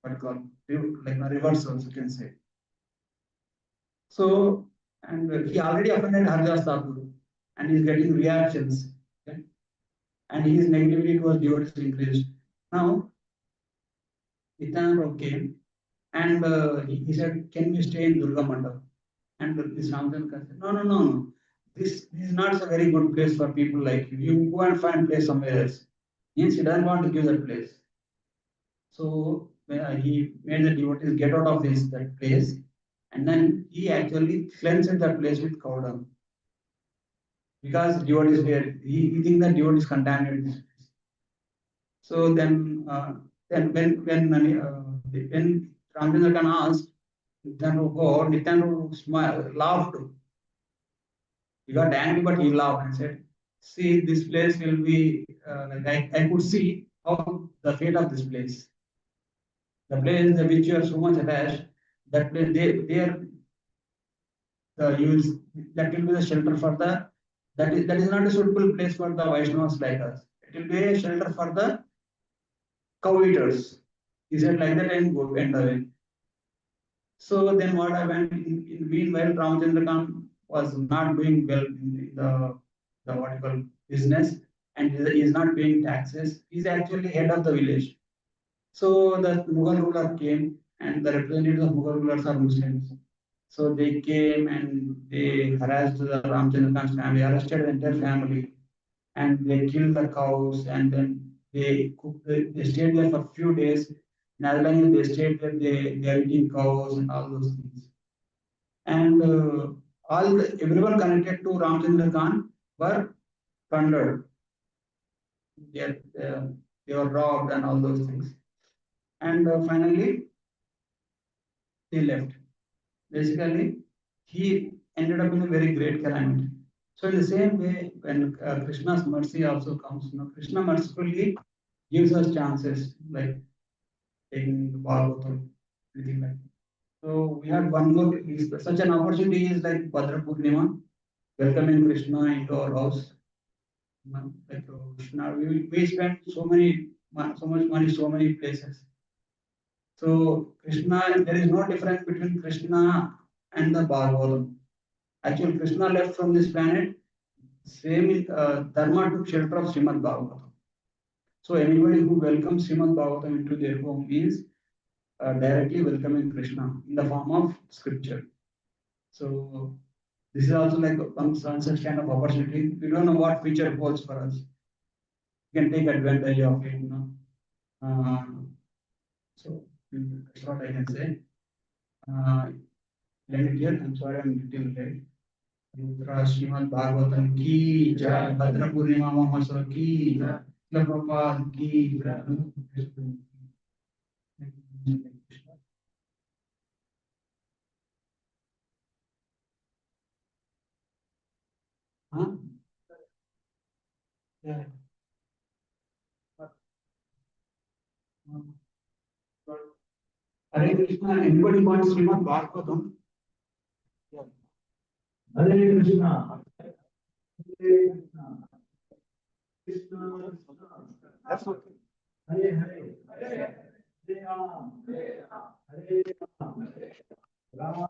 what you call, like reversals, you can say. So, and he already offended Haridas Thakur and he is getting reactions. Okay? And his negativity towards devotees increased. Now, Nityananda came and he said, "Can we stay in Durga Mandap?" And this Ramchandra said, "No, no, no, no. This is not a very good place for people like you. You go and find place somewhere else." Means he doesn't want to give that place. So he made the devotees get out of that place, and then he actually cleansed that place with cow dung, because devotees were, he thinks that devotees contaminated this place. So then when Ramchandra Khan asked Nityananda to go, Nityananda smiled, laughed. He got angry, but he laughed and said, "See, this place will be like I could see how the fate of this place. The place that which you are so much attached, that place they are you will, that will be the shelter for the, that is not a suitable place for the Vaishnavas like us. It will be a shelter for the cow eaters." He said like that and went away. So then what happened? In meanwhile, Ramchandra Khan was not doing well in the what you call business, and he is not paying taxes. He is actually head of the village. So the Mughal ruler came, and the representatives of Mughal rulers are Muslims. So they came and they harassed the Ramchandra Khan's family, arrested the entire family, and they killed the cows, and then they stayed there for a few days. In as long as they stayed there, they are eating cows and all those things. And everyone connected to Ramchandra Khan were plundered. They, they were robbed and all those things. And finally, they left. Basically, he ended up in a very great calamity. So in the same way, when Krishna's mercy also comes, Krishna mercifully gives us chances, like taking the Bhagavatam, anything like that. So we had one more, such an opportunity is like Bhadra Purnima, welcoming Krishna into our house. Like Krishna, we spent so much money, so many places. So Krishna, there is no difference between Krishna and the Bhagavatam. Actually, Krishna left from this planet. Same in Dharma took shelter of Srimad Bhagavatam. So anybody who welcomes Srimad Bhagavatam into their home is directly welcoming Krishna in the form of scripture. So this is also like one such kind of opportunity. We don't know what future holds for us. We can take advantage of it. Uh, so that's what I can say. End it here. I'm sorry, I'm little late. Shrimad Bhagavatam की जय, भद्र पूर्णिमा महोत्सव की जय, प्रभुपाद की जय। हाँ? Yeah. Hare Krishna, anybody wants Srimad Bhagavatam? Yeah. Hare Krishna. Hare Krishna. Krishna. That's okay. Hare Hare. Hare Ram. Hare Ram. Hare Ram. Ram.